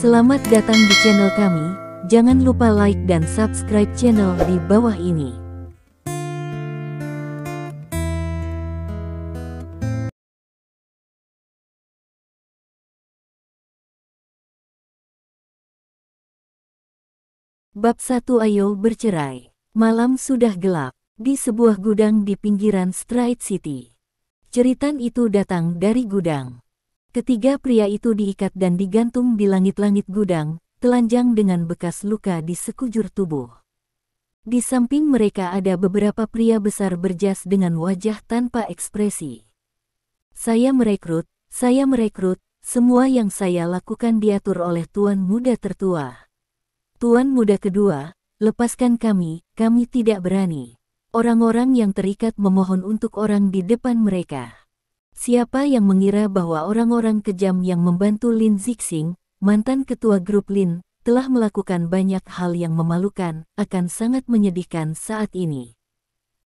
Selamat datang di channel kami, jangan lupa like dan subscribe channel di bawah ini. Bab 1. Ayo bercerai. Malam sudah gelap, di sebuah gudang di pinggiran Stride City. Jeritan itu datang dari gudang. Ketiga pria itu diikat dan digantung di langit-langit gudang, telanjang dengan bekas luka di sekujur tubuh. Di samping mereka ada beberapa pria besar berjas dengan wajah tanpa ekspresi. Saya merekrut, semua yang saya lakukan diatur oleh Tuan Muda tertua. Tuan Muda kedua, lepaskan kami tidak berani. Orang-orang yang terikat memohon untuk orang di depan mereka. Siapa yang mengira bahwa orang-orang kejam yang membantu Lin Zixing, mantan ketua grup Lin, telah melakukan banyak hal yang memalukan, akan sangat menyedihkan saat ini.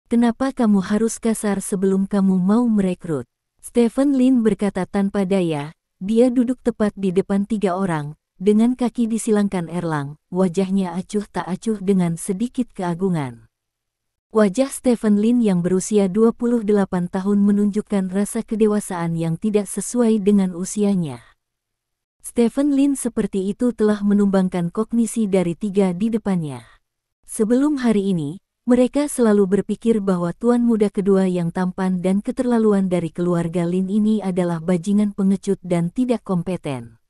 Kenapa kamu harus kasar sebelum kamu mau merekrut? Stephen Lin berkata tanpa daya, dia duduk tepat di depan tiga orang, dengan kaki disilangkan Erlang, wajahnya acuh tak acuh dengan sedikit keagungan. Wajah Stephen Lin yang berusia 28 tahun menunjukkan rasa kedewasaan yang tidak sesuai dengan usianya. Stephen Lin seperti itu telah menumbangkan kognisi dari tiga di depannya. Sebelum hari ini, mereka selalu berpikir bahwa Tuan Muda kedua yang tampan dan keterlaluan dari keluarga Lin ini adalah bajingan pengecut dan tidak kompeten.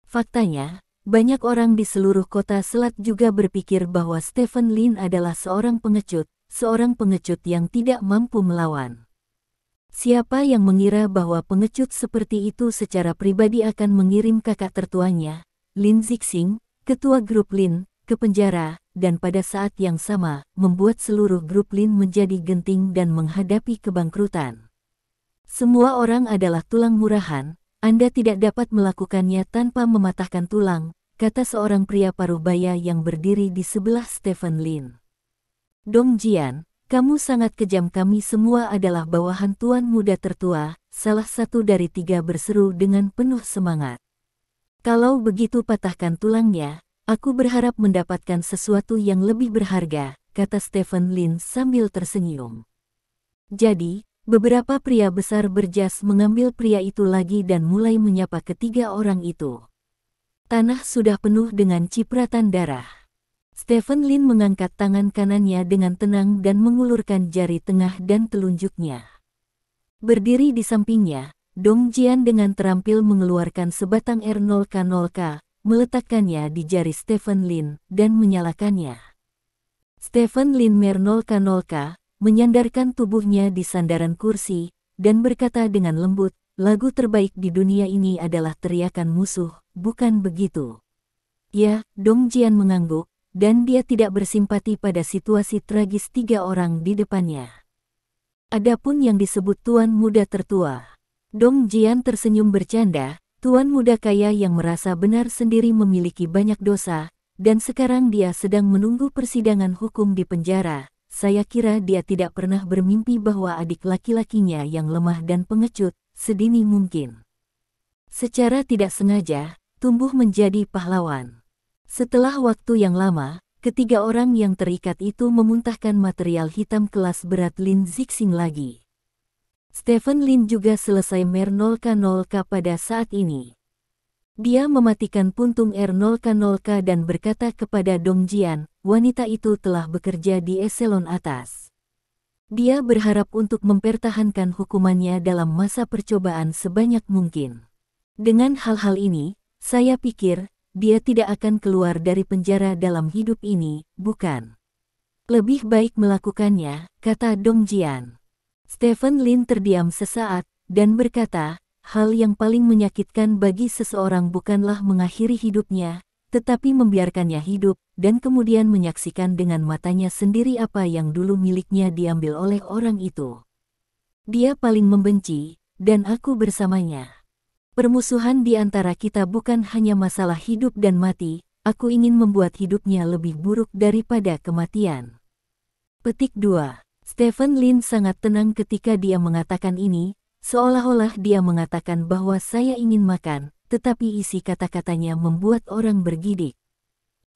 Faktanya, banyak orang di seluruh kota Selat juga berpikir bahwa Stephen Lin adalah seorang pengecut yang tidak mampu melawan. Siapa yang mengira bahwa pengecut seperti itu secara pribadi akan mengirim kakak tertuanya, Lin Zixing, ketua grup Lin, ke penjara, dan pada saat yang sama, membuat seluruh grup Lin menjadi genting dan menghadapi kebangkrutan. Semua orang adalah tulang murahan, Anda tidak dapat melakukannya tanpa mematahkan tulang, kata seorang pria parubaya yang berdiri di sebelah Stephen Lin. Dong Jian, kamu sangat kejam, kami semua adalah bawahan Tuan Muda tertua, salah satu dari tiga berseru dengan penuh semangat. Kalau begitu patahkan tulangnya, aku berharap mendapatkan sesuatu yang lebih berharga, kata Stephen Lin sambil tersenyum. Jadi, beberapa pria besar berjas mengambil pria itu lagi dan mulai menyapa ketiga orang itu. Tanah sudah penuh dengan cipratan darah. Stephen Lin mengangkat tangan kanannya dengan tenang dan mengulurkan jari tengah dan telunjuknya. Berdiri di sampingnya, Dong Jian dengan terampil mengeluarkan sebatang R0K0K, meletakkannya di jari Stephen Lin, dan menyalakannya. Stephen Lin R0K0K, menyandarkan tubuhnya di sandaran kursi, dan berkata dengan lembut, lagu terbaik di dunia ini adalah teriakan musuh, bukan begitu? Ya, Dong Jian mengangguk, dan dia tidak bersimpati pada situasi tragis tiga orang di depannya. Adapun yang disebut Tuan Muda tertua, Dong Jian tersenyum bercanda, Tuan Muda kaya yang merasa benar sendiri memiliki banyak dosa, dan sekarang dia sedang menunggu persidangan hukum di penjara. Saya kira dia tidak pernah bermimpi bahwa adik laki-lakinya yang lemah dan pengecut, sedini mungkin, secara tidak sengaja, tumbuh menjadi pahlawan. Setelah waktu yang lama, ketiga orang yang terikat itu memuntahkan material hitam kelas berat Lin Zixing lagi. Stephen Lin juga selesai R0K0K pada saat ini. Dia mematikan puntung R0K0K dan berkata kepada Dong Jian, wanita itu telah bekerja di eselon atas. Dia berharap untuk mempertahankan hukumannya dalam masa percobaan sebanyak mungkin. Dengan hal-hal ini, saya pikir, dia tidak akan keluar dari penjara dalam hidup ini, bukan? Lebih baik melakukannya, kata Dong Jian. Stephen Lin terdiam sesaat, dan berkata, hal yang paling menyakitkan bagi seseorang bukanlah mengakhiri hidupnya, tetapi membiarkannya hidup, dan kemudian menyaksikan dengan matanya sendiri apa yang dulu miliknya diambil oleh orang itu. Dia paling membenci, dan aku bersamanya. Permusuhan di antara kita bukan hanya masalah hidup dan mati, aku ingin membuat hidupnya lebih buruk daripada kematian. Petik 2. Stephen Lin sangat tenang ketika dia mengatakan ini, seolah-olah dia mengatakan bahwa saya ingin makan, tetapi isi kata-katanya membuat orang bergidik.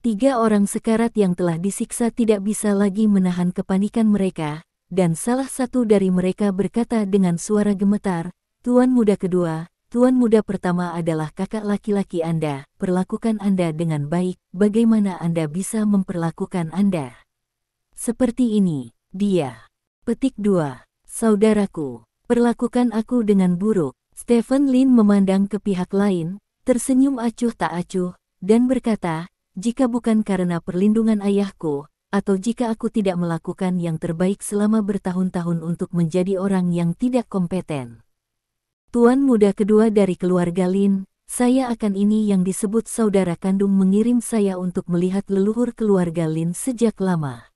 3 orang sekarat yang telah disiksa tidak bisa lagi menahan kepanikan mereka, dan salah satu dari mereka berkata dengan suara gemetar, "Tuan muda kedua, tuan muda pertama adalah kakak laki-laki Anda, perlakukan Anda dengan baik, bagaimana Anda bisa memperlakukan Anda seperti ini?" Dia. Petik 2. Saudaraku, perlakukan aku dengan buruk. Stephen Lin memandang ke pihak lain, tersenyum acuh tak acuh, dan berkata, "Jika bukan karena perlindungan ayahku, atau jika aku tidak melakukan yang terbaik selama bertahun-tahun untuk menjadi orang yang tidak kompeten. Tuan muda kedua dari keluarga Lin, saya akan ini yang disebut saudara kandung mengirim saya untuk melihat leluhur keluarga Lin sejak lama.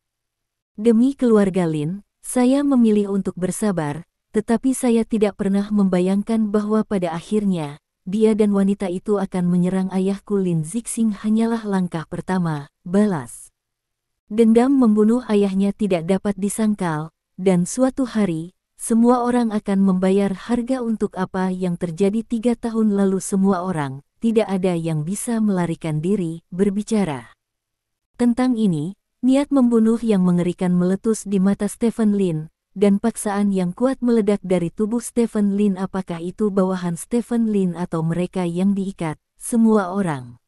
Demi keluarga Lin, saya memilih untuk bersabar, tetapi saya tidak pernah membayangkan bahwa pada akhirnya, dia dan wanita itu akan menyerang ayahku Lin Zixing hanyalah langkah pertama, balas. Dendam membunuh ayahnya tidak dapat disangkal, dan suatu hari, semua orang akan membayar harga untuk apa yang terjadi 3 tahun lalu semua orang, tidak ada yang bisa melarikan diri, berbicara. Tentang ini, niat membunuh yang mengerikan meletus di mata Stephen Lin, dan paksaan yang kuat meledak dari tubuh Stephen Lin. Apakah itu bawahan Stephen Lin atau mereka yang diikat? Semua orang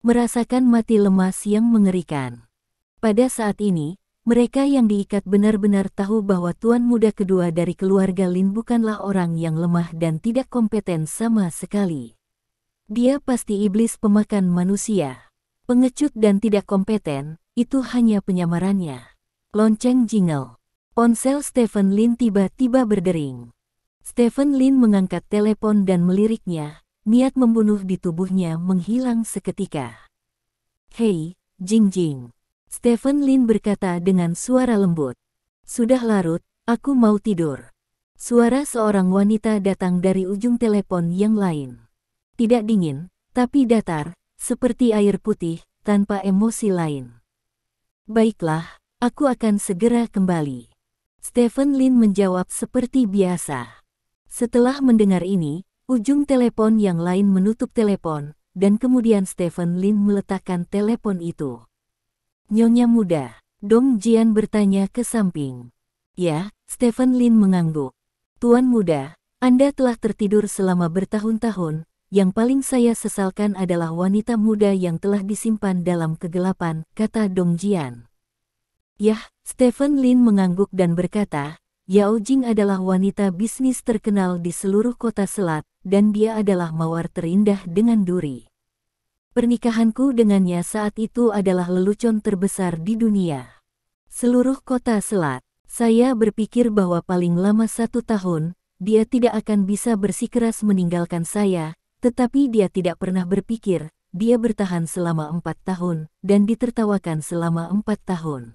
merasakan mati lemas yang mengerikan. Pada saat ini, mereka yang diikat benar-benar tahu bahwa tuan muda kedua dari keluarga Lin bukanlah orang yang lemah dan tidak kompeten sama sekali. Dia pasti iblis pemakan manusia. Pengecut dan tidak kompeten, itu hanya penyamarannya. Lonceng jingle. Ponsel Stephen Lin tiba-tiba berdering. Stephen Lin mengangkat telepon dan meliriknya, niat membunuh di tubuhnya menghilang seketika. "Hei, Jing Jing." Stephen Lin berkata dengan suara lembut. "Sudah larut, aku mau tidur." Suara seorang wanita datang dari ujung telepon yang lain. Tidak dingin, tapi datar, seperti air putih, tanpa emosi lain. "Baiklah, aku akan segera kembali." Stephen Lin menjawab seperti biasa. Setelah mendengar ini, ujung telepon yang lain menutup telepon, dan kemudian Stephen Lin meletakkan telepon itu. "Nyonya muda," Dong Jian bertanya ke samping. "Ya," Stephen Lin mengangguk. "Tuan muda, Anda telah tertidur selama bertahun-tahun, yang paling saya sesalkan adalah wanita muda yang telah disimpan dalam kegelapan," kata Dong Jian. "Yah," Stephen Lin mengangguk dan berkata, "Yao Jing adalah wanita bisnis terkenal di seluruh kota selat, dan dia adalah mawar terindah dengan duri. Pernikahanku dengannya saat itu adalah lelucon terbesar di dunia. Seluruh kota selat, saya berpikir bahwa paling lama 1 tahun, dia tidak akan bisa bersikeras meninggalkan saya, tetapi dia tidak pernah berpikir, dia bertahan selama 4 tahun, dan ditertawakan selama 4 tahun.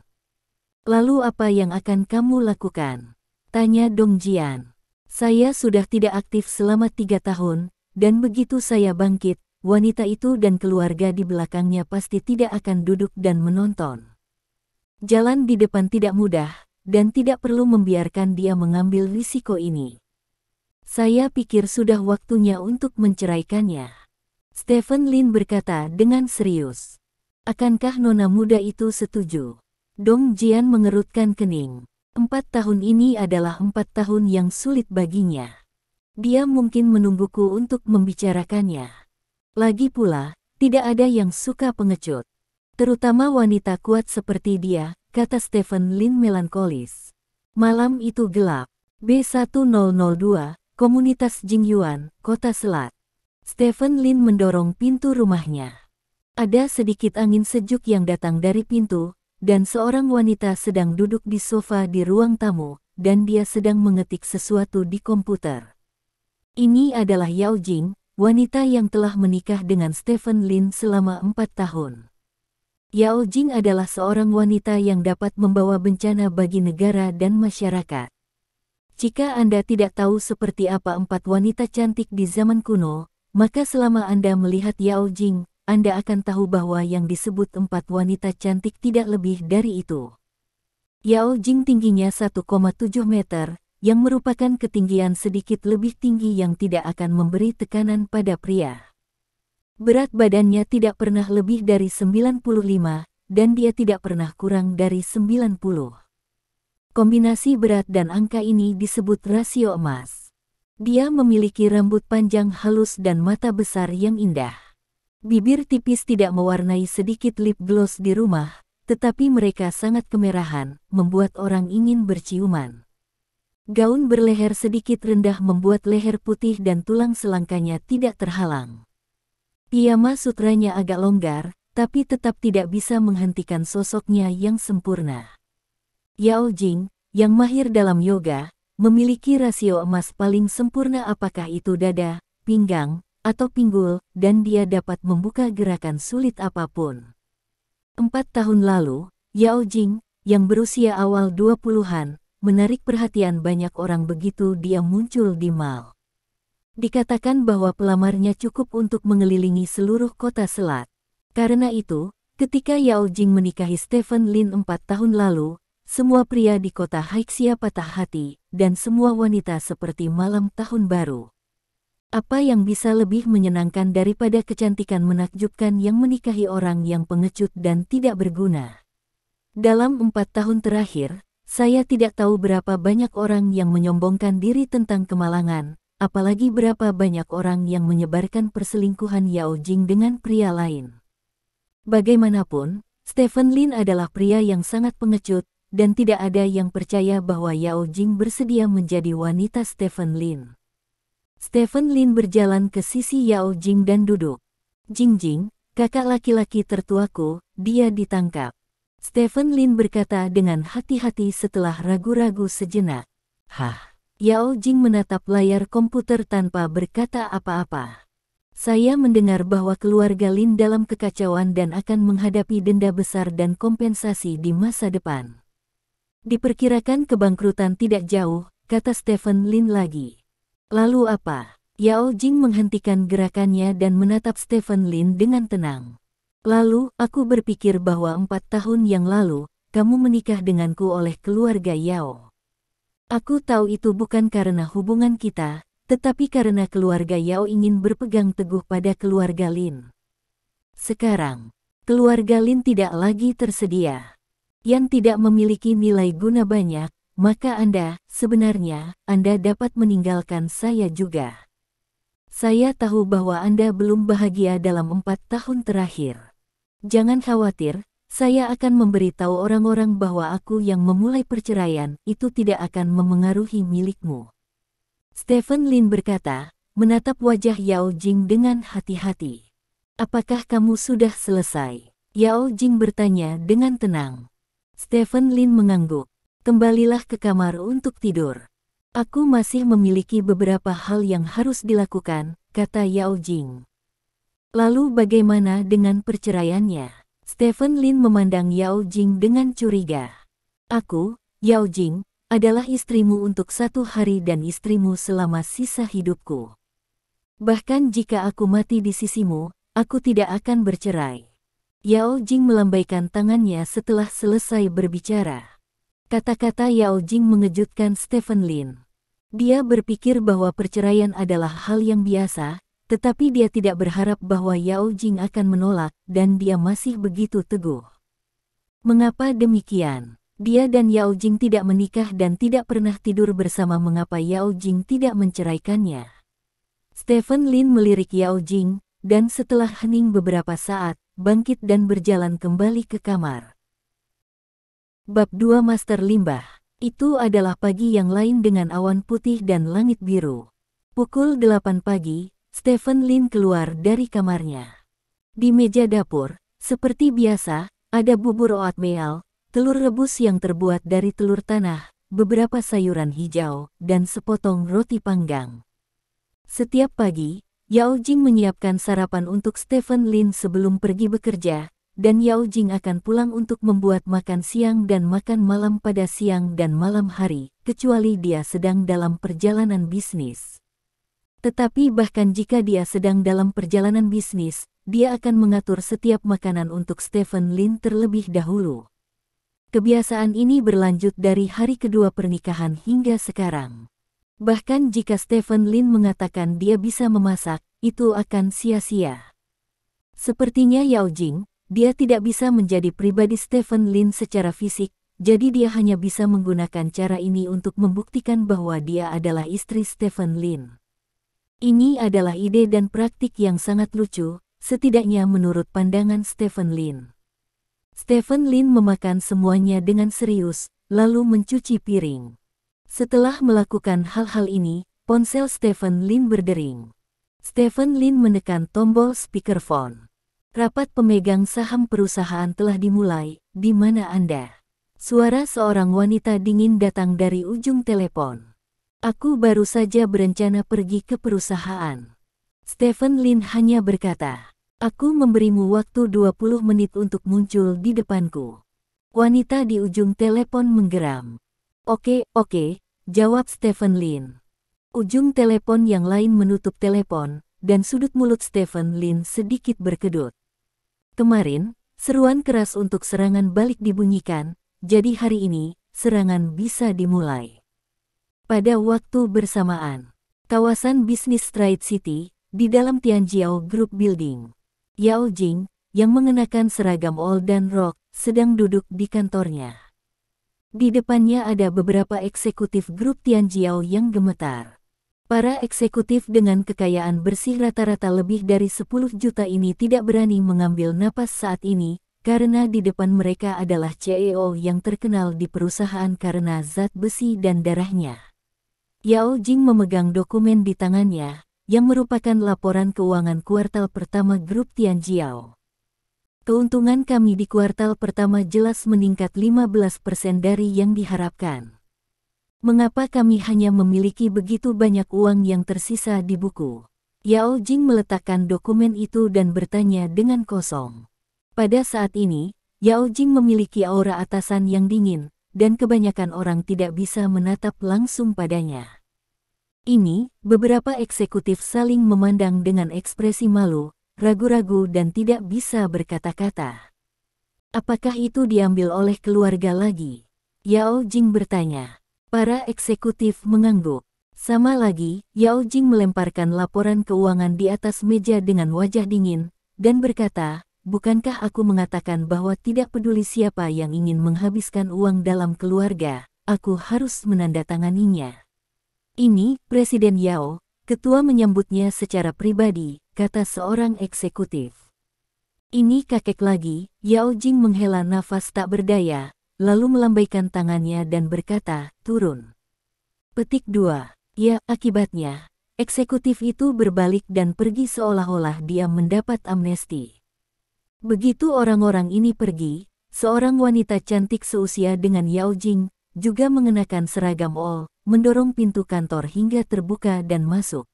Lalu apa yang akan kamu lakukan?" tanya Dong Jian. "Saya sudah tidak aktif selama 3 tahun, dan begitu saya bangkit, wanita itu dan keluarga di belakangnya pasti tidak akan duduk dan menonton. Jalan di depan tidak mudah, dan tidak perlu membiarkan dia mengambil risiko ini. Saya pikir sudah waktunya untuk menceraikannya." Stephen Lin berkata dengan serius. "Akankah nona muda itu setuju?" Dong Jian mengerutkan kening. 4 tahun ini adalah 4 tahun yang sulit baginya. Dia mungkin menungguku untuk membicarakannya. Lagi pula, tidak ada yang suka pengecut. Terutama wanita kuat seperti dia, kata Stephen Lin melankolis. Malam itu gelap. B1002, Komunitas Jingyuan, Kota Selat. Stephen Lin mendorong pintu rumahnya. Ada sedikit angin sejuk yang datang dari pintu, dan seorang wanita sedang duduk di sofa di ruang tamu, dan dia sedang mengetik sesuatu di komputer. Ini adalah Yao Jing, wanita yang telah menikah dengan Stephen Lin selama 4 tahun. Yao Jing adalah seorang wanita yang dapat membawa bencana bagi negara dan masyarakat. Jika Anda tidak tahu seperti apa 4 wanita cantik di zaman kuno, maka selama Anda melihat Yao Jing, Anda akan tahu bahwa yang disebut 4 wanita cantik tidak lebih dari itu. Yao Jing tingginya 1,7 meter, yang merupakan ketinggian sedikit lebih tinggi yang tidak akan memberi tekanan pada pria. Berat badannya tidak pernah lebih dari 95, dan dia tidak pernah kurang dari 90. Kombinasi berat dan angka ini disebut rasio emas. Dia memiliki rambut panjang halus dan mata besar yang indah. Bibir tipis tidak mewarnai sedikit lip gloss di rumah, tetapi mereka sangat kemerahan, membuat orang ingin berciuman. Gaun berleher sedikit rendah membuat leher putih dan tulang selangkanya tidak terhalang. Piyama sutranya agak longgar, tapi tetap tidak bisa menghentikan sosoknya yang sempurna. Yao Jing, yang mahir dalam yoga, memiliki rasio emas paling sempurna, apakah itu dada, pinggang, atau pinggul, dan dia dapat membuka gerakan sulit apapun. 4 tahun lalu, Yao Jing, yang berusia awal 20-an, menarik perhatian banyak orang begitu dia muncul di mall. Dikatakan bahwa pelamarnya cukup untuk mengelilingi seluruh kota selat. Karena itu, ketika Yao Jing menikahi Stephen Lin 4 tahun lalu, semua pria di kota Haixia patah hati, dan semua wanita seperti malam tahun baru. Apa yang bisa lebih menyenangkan daripada kecantikan menakjubkan yang menikahi orang yang pengecut dan tidak berguna? Dalam 4 tahun terakhir, saya tidak tahu berapa banyak orang yang menyombongkan diri tentang kemalangan, apalagi berapa banyak orang yang menyebarkan perselingkuhan Yao Jing dengan pria lain. Bagaimanapun, Stephen Lin adalah pria yang sangat pengecut, dan tidak ada yang percaya bahwa Yao Jing bersedia menjadi wanita Stephen Lin. Stephen Lin berjalan ke sisi Yao Jing dan duduk. Jing, kakak laki-laki tertuaku, dia ditangkap. Stephen Lin berkata dengan hati-hati setelah ragu-ragu sejenak. Hah? Yao Jing menatap layar komputer tanpa berkata apa-apa. Saya mendengar bahwa keluarga Lin dalam kekacauan dan akan menghadapi denda besar dan kompensasi di masa depan. Diperkirakan kebangkrutan tidak jauh, kata Stephen Lin lagi. Lalu apa? Yao Jing menghentikan gerakannya dan menatap Stephen Lin dengan tenang. Lalu, aku berpikir bahwa 4 tahun yang lalu, kamu menikah denganku oleh keluarga Yao. Aku tahu itu bukan karena hubungan kita, tetapi karena keluarga Yao ingin berpegang teguh pada keluarga Lin. Sekarang, keluarga Lin tidak lagi tersedia. Yang tidak memiliki nilai guna banyak, maka sebenarnya, Anda dapat meninggalkan saya juga. Saya tahu bahwa Anda belum bahagia dalam 4 tahun terakhir. Jangan khawatir, saya akan memberitahu orang-orang bahwa aku yang memulai perceraian, itu tidak akan memengaruhi milikmu. Stephen Lin berkata, menatap wajah Yao Jing dengan hati-hati. Apakah kamu sudah selesai? Yao Jing bertanya dengan tenang. Stephen Lin mengangguk. Kembalilah ke kamar untuk tidur. Aku masih memiliki beberapa hal yang harus dilakukan, kata Yao Jing. Lalu bagaimana dengan perceraiannya? Stephen Lin memandang Yao Jing dengan curiga. Aku, Yao Jing, adalah istrimu untuk 1 hari dan istrimu selama sisa hidupku. Bahkan jika aku mati di sisimu, aku tidak akan bercerai. Yao Jing melambaikan tangannya setelah selesai berbicara. Kata-kata Yao Jing mengejutkan Stephen Lin. Dia berpikir bahwa perceraian adalah hal yang biasa, tetapi dia tidak berharap bahwa Yao Jing akan menolak, dan dia masih begitu teguh. Mengapa demikian? Dia dan Yao Jing tidak menikah dan tidak pernah tidur bersama. Mengapa Yao Jing tidak menceraikannya? Stephen Lin melirik Yao Jing, dan setelah hening beberapa saat, bangkit dan berjalan kembali ke kamar. Bab 2 Master Limbah. Itu adalah pagi yang lain dengan awan putih dan langit biru. Pukul 8 pagi, Stephen Lin keluar dari kamarnya. Di meja dapur, seperti biasa, ada bubur oatmeal, telur rebus yang terbuat dari telur tanah, beberapa sayuran hijau, dan sepotong roti panggang. Setiap pagi, Yao Jing menyiapkan sarapan untuk Stephen Lin sebelum pergi bekerja, dan Yao Jing akan pulang untuk membuat makan siang dan makan malam pada siang dan malam hari, kecuali dia sedang dalam perjalanan bisnis. Tetapi bahkan jika dia sedang dalam perjalanan bisnis, dia akan mengatur setiap makanan untuk Stephen Lin terlebih dahulu. Kebiasaan ini berlanjut dari hari kedua pernikahan hingga sekarang. Bahkan jika Stephen Lin mengatakan dia bisa memasak, itu akan sia-sia. Sepertinya Yao Jing, dia tidak bisa menjadi pribadi Stephen Lin secara fisik, jadi dia hanya bisa menggunakan cara ini untuk membuktikan bahwa dia adalah istri Stephen Lin. Ini adalah ide dan praktik yang sangat lucu, setidaknya menurut pandangan Stephen Lin. Stephen Lin memakan semuanya dengan serius, lalu mencuci piring. Setelah melakukan hal-hal ini, ponsel Stephen Lin berdering. Stephen Lin menekan tombol speakerphone. Rapat pemegang saham perusahaan telah dimulai, di mana Anda? Suara seorang wanita dingin datang dari ujung telepon. Aku baru saja berencana pergi ke perusahaan. Stephen Lin hanya berkata, aku memberimu waktu 20 menit untuk muncul di depanku. Wanita di ujung telepon menggeram. Oke, jawab Stephen Lin. Ujung telepon yang lain menutup telepon, dan sudut mulut Stephen Lin sedikit berkedut. Kemarin, seruan keras untuk serangan balik dibunyikan, jadi hari ini, serangan bisa dimulai. Pada waktu bersamaan, kawasan bisnis Stride City, di dalam Tianjiao Group Building. Yao Jing, yang mengenakan seragam all dan rok, sedang duduk di kantornya. Di depannya ada beberapa eksekutif grup Tianjiao yang gemetar. Para eksekutif dengan kekayaan bersih rata-rata lebih dari 10 juta ini tidak berani mengambil napas saat ini, karena di depan mereka adalah CEO yang terkenal di perusahaan karena zat besi dan darahnya. Yao Jing memegang dokumen di tangannya, yang merupakan laporan keuangan kuartal pertama grup Tianjiao. Keuntungan kami di kuartal pertama jelas meningkat 15% dari yang diharapkan. Mengapa kami hanya memiliki begitu banyak uang yang tersisa di buku? Yao Jing meletakkan dokumen itu dan bertanya dengan kosong. Pada saat ini, Yao Jing memiliki aura atasan yang dingin, dan kebanyakan orang tidak bisa menatap langsung padanya. Ini, beberapa eksekutif saling memandang dengan ekspresi malu, ragu-ragu dan tidak bisa berkata-kata. Apakah itu diambil oleh keluarga lagi? Yao Jing bertanya. Para eksekutif mengangguk. Sama lagi, Yao Jing melemparkan laporan keuangan di atas meja dengan wajah dingin, dan berkata, bukankah aku mengatakan bahwa tidak peduli siapa yang ingin menghabiskan uang dalam keluarga, aku harus menandatanganinya. Ini, Presiden Yao, ketua menyambutnya secara pribadi, kata seorang eksekutif. Ini kakek lagi, Yao Jing menghela nafas tak berdaya, lalu melambaikan tangannya dan berkata, turun. Petik 2. Ya, akibatnya, eksekutif itu berbalik dan pergi seolah-olah dia mendapat amnesti. Begitu orang-orang ini pergi, seorang wanita cantik seusia dengan Yao Jing, juga mengenakan seragam all, mendorong pintu kantor hingga terbuka dan masuk.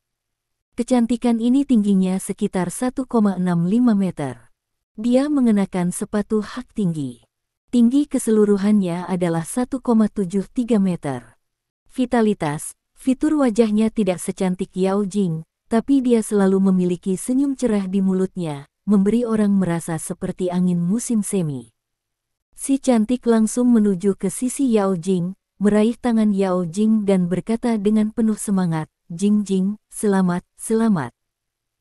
Kecantikan ini tingginya sekitar 1,65 meter. Dia mengenakan sepatu hak tinggi. Tinggi keseluruhannya adalah 1,73 meter. Vitalitas, fitur wajahnya tidak secantik Yao Jing, tapi dia selalu memiliki senyum cerah di mulutnya, memberi orang merasa seperti angin musim semi. Si cantik langsung menuju ke sisi Yao Jing, meraih tangan Yao Jing dan berkata dengan penuh semangat, Jing, selamat, selamat.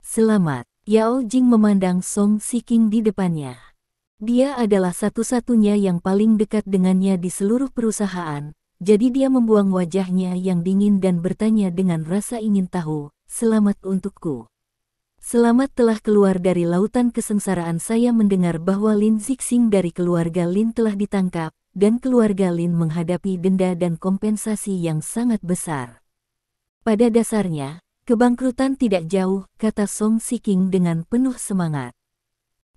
Selamat. Yao Jing memandang Song Siking di depannya. Dia adalah satu-satunya yang paling dekat dengannya di seluruh perusahaan, jadi dia membuang wajahnya yang dingin dan bertanya dengan rasa ingin tahu, selamat untukku. Selamat telah keluar dari lautan kesengsaraan. Saya mendengar bahwa Lin Zixing dari keluarga Lin telah ditangkap, dan keluarga Lin menghadapi denda dan kompensasi yang sangat besar. Pada dasarnya, kebangkrutan tidak jauh, kata Song Siking dengan penuh semangat.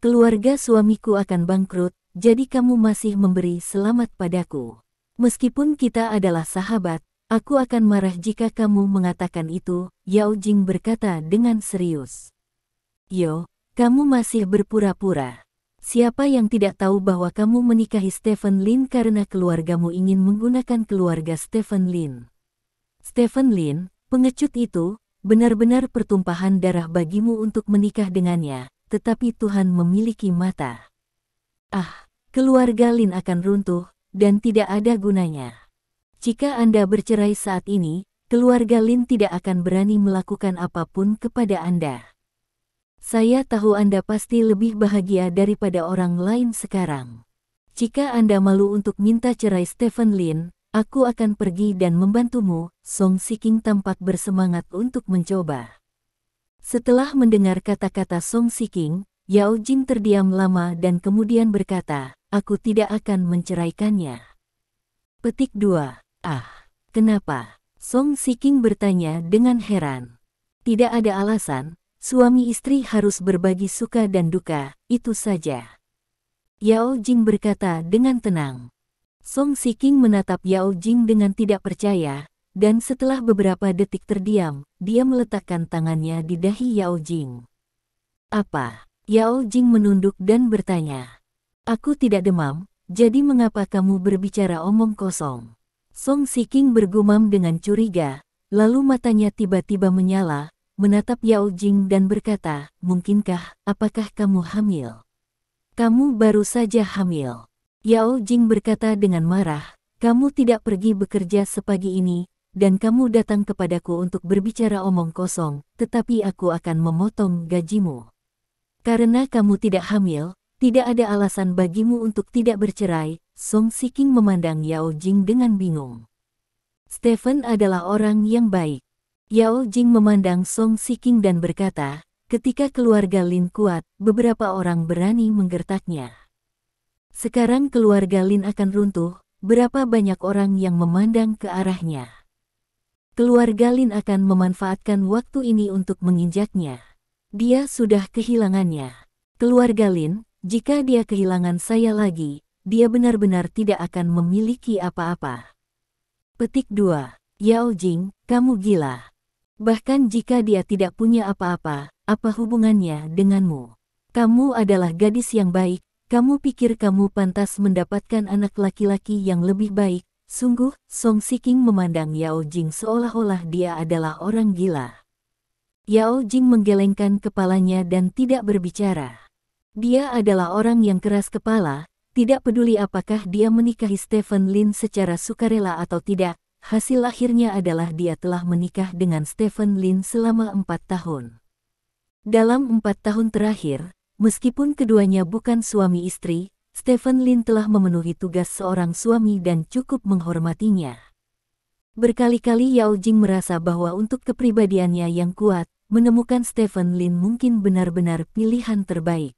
Keluarga suamiku akan bangkrut, jadi kamu masih memberi selamat padaku. Meskipun kita adalah sahabat, aku akan marah jika kamu mengatakan itu, Yao Jing berkata dengan serius. Yo, kamu masih berpura-pura. Siapa yang tidak tahu bahwa kamu menikahi Stephen Lin karena keluargamu ingin menggunakan keluarga Stephen Lin? Stephen Lin, pengecut itu, benar-benar pertumpahan darah bagimu untuk menikah dengannya. Tetapi Tuhan memiliki mata. Keluarga Lin akan runtuh, dan tidak ada gunanya. Jika Anda bercerai saat ini, keluarga Lin tidak akan berani melakukan apapun kepada Anda. Saya tahu Anda pasti lebih bahagia daripada orang lain sekarang. Jika Anda malu untuk minta cerai Stephen Lin, aku akan pergi dan membantumu. Song Shiking tampak bersemangat untuk mencoba. Setelah mendengar kata-kata Song Shiking, Yao Jing terdiam lama dan kemudian berkata, aku tidak akan menceraikannya. Petik 2. Ah, kenapa? Song Shiking bertanya dengan heran. Tidak ada alasan, suami istri harus berbagi suka dan duka, itu saja. Yao Jing berkata dengan tenang. Song Shiking menatap Yao Jing dengan tidak percaya, dan setelah beberapa detik terdiam, dia meletakkan tangannya di dahi Yao Jing. Apa? Yao Jing menunduk dan bertanya. Aku tidak demam, jadi mengapa kamu berbicara omong kosong? Song Shiking bergumam dengan curiga, lalu matanya tiba-tiba menyala, menatap Yao Jing dan berkata, mungkinkah, apakah kamu hamil? Kamu baru saja hamil. Yao Jing berkata dengan marah, kamu tidak pergi bekerja sepagi ini, dan kamu datang kepadaku untuk berbicara omong kosong, tetapi aku akan memotong gajimu. Karena kamu tidak hamil, tidak ada alasan bagimu untuk tidak bercerai. Song Shiking memandang Yao Jing dengan bingung. Stephen adalah orang yang baik. Yao Jing memandang Song Shiking dan berkata, ketika keluarga Lin kuat, beberapa orang berani menggertaknya. Sekarang keluarga Lin akan runtuh, berapa banyak orang yang memandang ke arahnya. Keluarga Lin akan memanfaatkan waktu ini untuk menginjaknya. Dia sudah kehilangannya. Keluarga Lin, jika dia kehilangan saya lagi, dia benar-benar tidak akan memiliki apa-apa. Petik 2. Yao Jing, kamu gila. Bahkan jika dia tidak punya apa-apa, apa hubungannya denganmu? Kamu adalah gadis yang baik, kamu pikir kamu pantas mendapatkan anak laki-laki yang lebih baik? Sungguh, Song Shiking memandang Yao Jing seolah-olah dia adalah orang gila. Yao Jing menggelengkan kepalanya dan tidak berbicara. Dia adalah orang yang keras kepala, tidak peduli apakah dia menikahi Stephen Lin secara sukarela atau tidak, hasil akhirnya adalah dia telah menikah dengan Stephen Lin selama 4 tahun. Dalam 4 tahun terakhir, meskipun keduanya bukan suami istri, Stephen Lin telah memenuhi tugas seorang suami dan cukup menghormatinya. Berkali-kali Yao Jing merasa bahwa untuk kepribadiannya yang kuat, menemukan Stephen Lin mungkin benar-benar pilihan terbaik.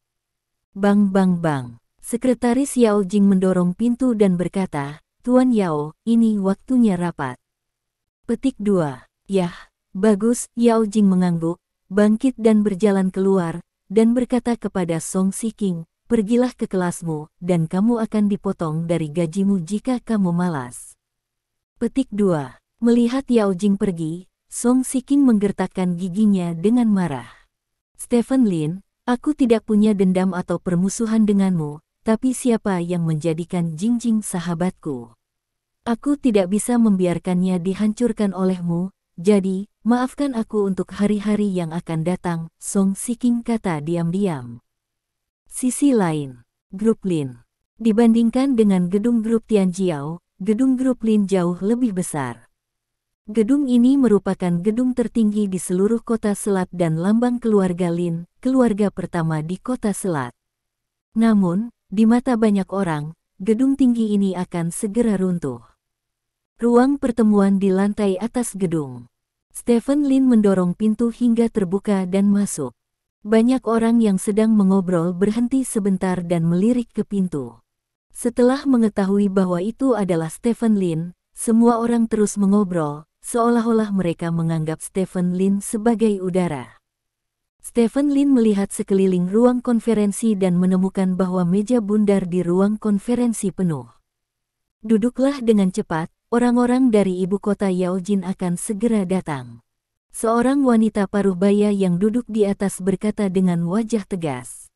Bang bang bang. Sekretaris Yao Jing mendorong pintu dan berkata, Tuan Yao, ini waktunya rapat. Petik 2. Yah, bagus. Yao Jing mengangguk, bangkit dan berjalan keluar, dan berkata kepada Song Shiking, pergilah ke kelasmu, dan kamu akan dipotong dari gajimu jika kamu malas. Petik 2. Melihat Yao Jing pergi, Song Shiking menggertakkan giginya dengan marah. Stephen Lin, aku tidak punya dendam atau permusuhan denganmu, tapi siapa yang menjadikan Jingjing sahabatku? Aku tidak bisa membiarkannya dihancurkan olehmu, jadi, maafkan aku untuk hari-hari yang akan datang, Song Shiking kata diam-diam. Sisi lain, Grup Lin. Dibandingkan dengan gedung Grup Tianjiao, gedung Grup Lin jauh lebih besar. Gedung ini merupakan gedung tertinggi di seluruh kota Selat dan lambang keluarga Lin, keluarga pertama di kota Selat. Namun, di mata banyak orang, gedung tinggi ini akan segera runtuh. Ruang pertemuan di lantai atas gedung. Stephen Lin mendorong pintu hingga terbuka dan masuk. Banyak orang yang sedang mengobrol berhenti sebentar dan melirik ke pintu. Setelah mengetahui bahwa itu adalah Stephen Lin, semua orang terus mengobrol, seolah-olah mereka menganggap Stephen Lin sebagai udara. Stephen Lin melihat sekeliling ruang konferensi dan menemukan bahwa meja bundar di ruang konferensi penuh. Duduklah dengan cepat, orang-orang dari ibu kota Yaojin akan segera datang. Seorang wanita paruh baya yang duduk di atas berkata dengan wajah tegas.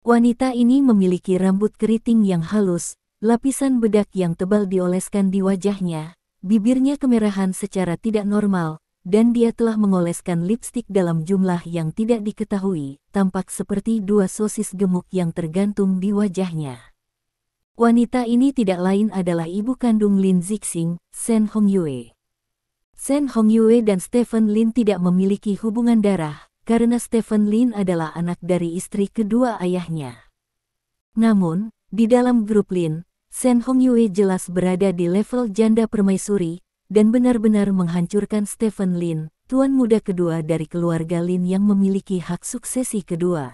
Wanita ini memiliki rambut keriting yang halus, lapisan bedak yang tebal dioleskan di wajahnya, bibirnya kemerahan secara tidak normal, dan dia telah mengoleskan lipstik dalam jumlah yang tidak diketahui, tampak seperti 2 sosis gemuk yang tergantung di wajahnya. Wanita ini tidak lain adalah ibu kandung Lin Zixing, Shen Hongyue. Shen Hongyue dan Stephen Lin tidak memiliki hubungan darah, karena Stephen Lin adalah anak dari istri kedua ayahnya. Namun, di dalam grup Lin, Shen Hongyue jelas berada di level janda permaisuri, dan benar-benar menghancurkan Stephen Lin, tuan muda kedua dari keluarga Lin yang memiliki hak suksesi kedua.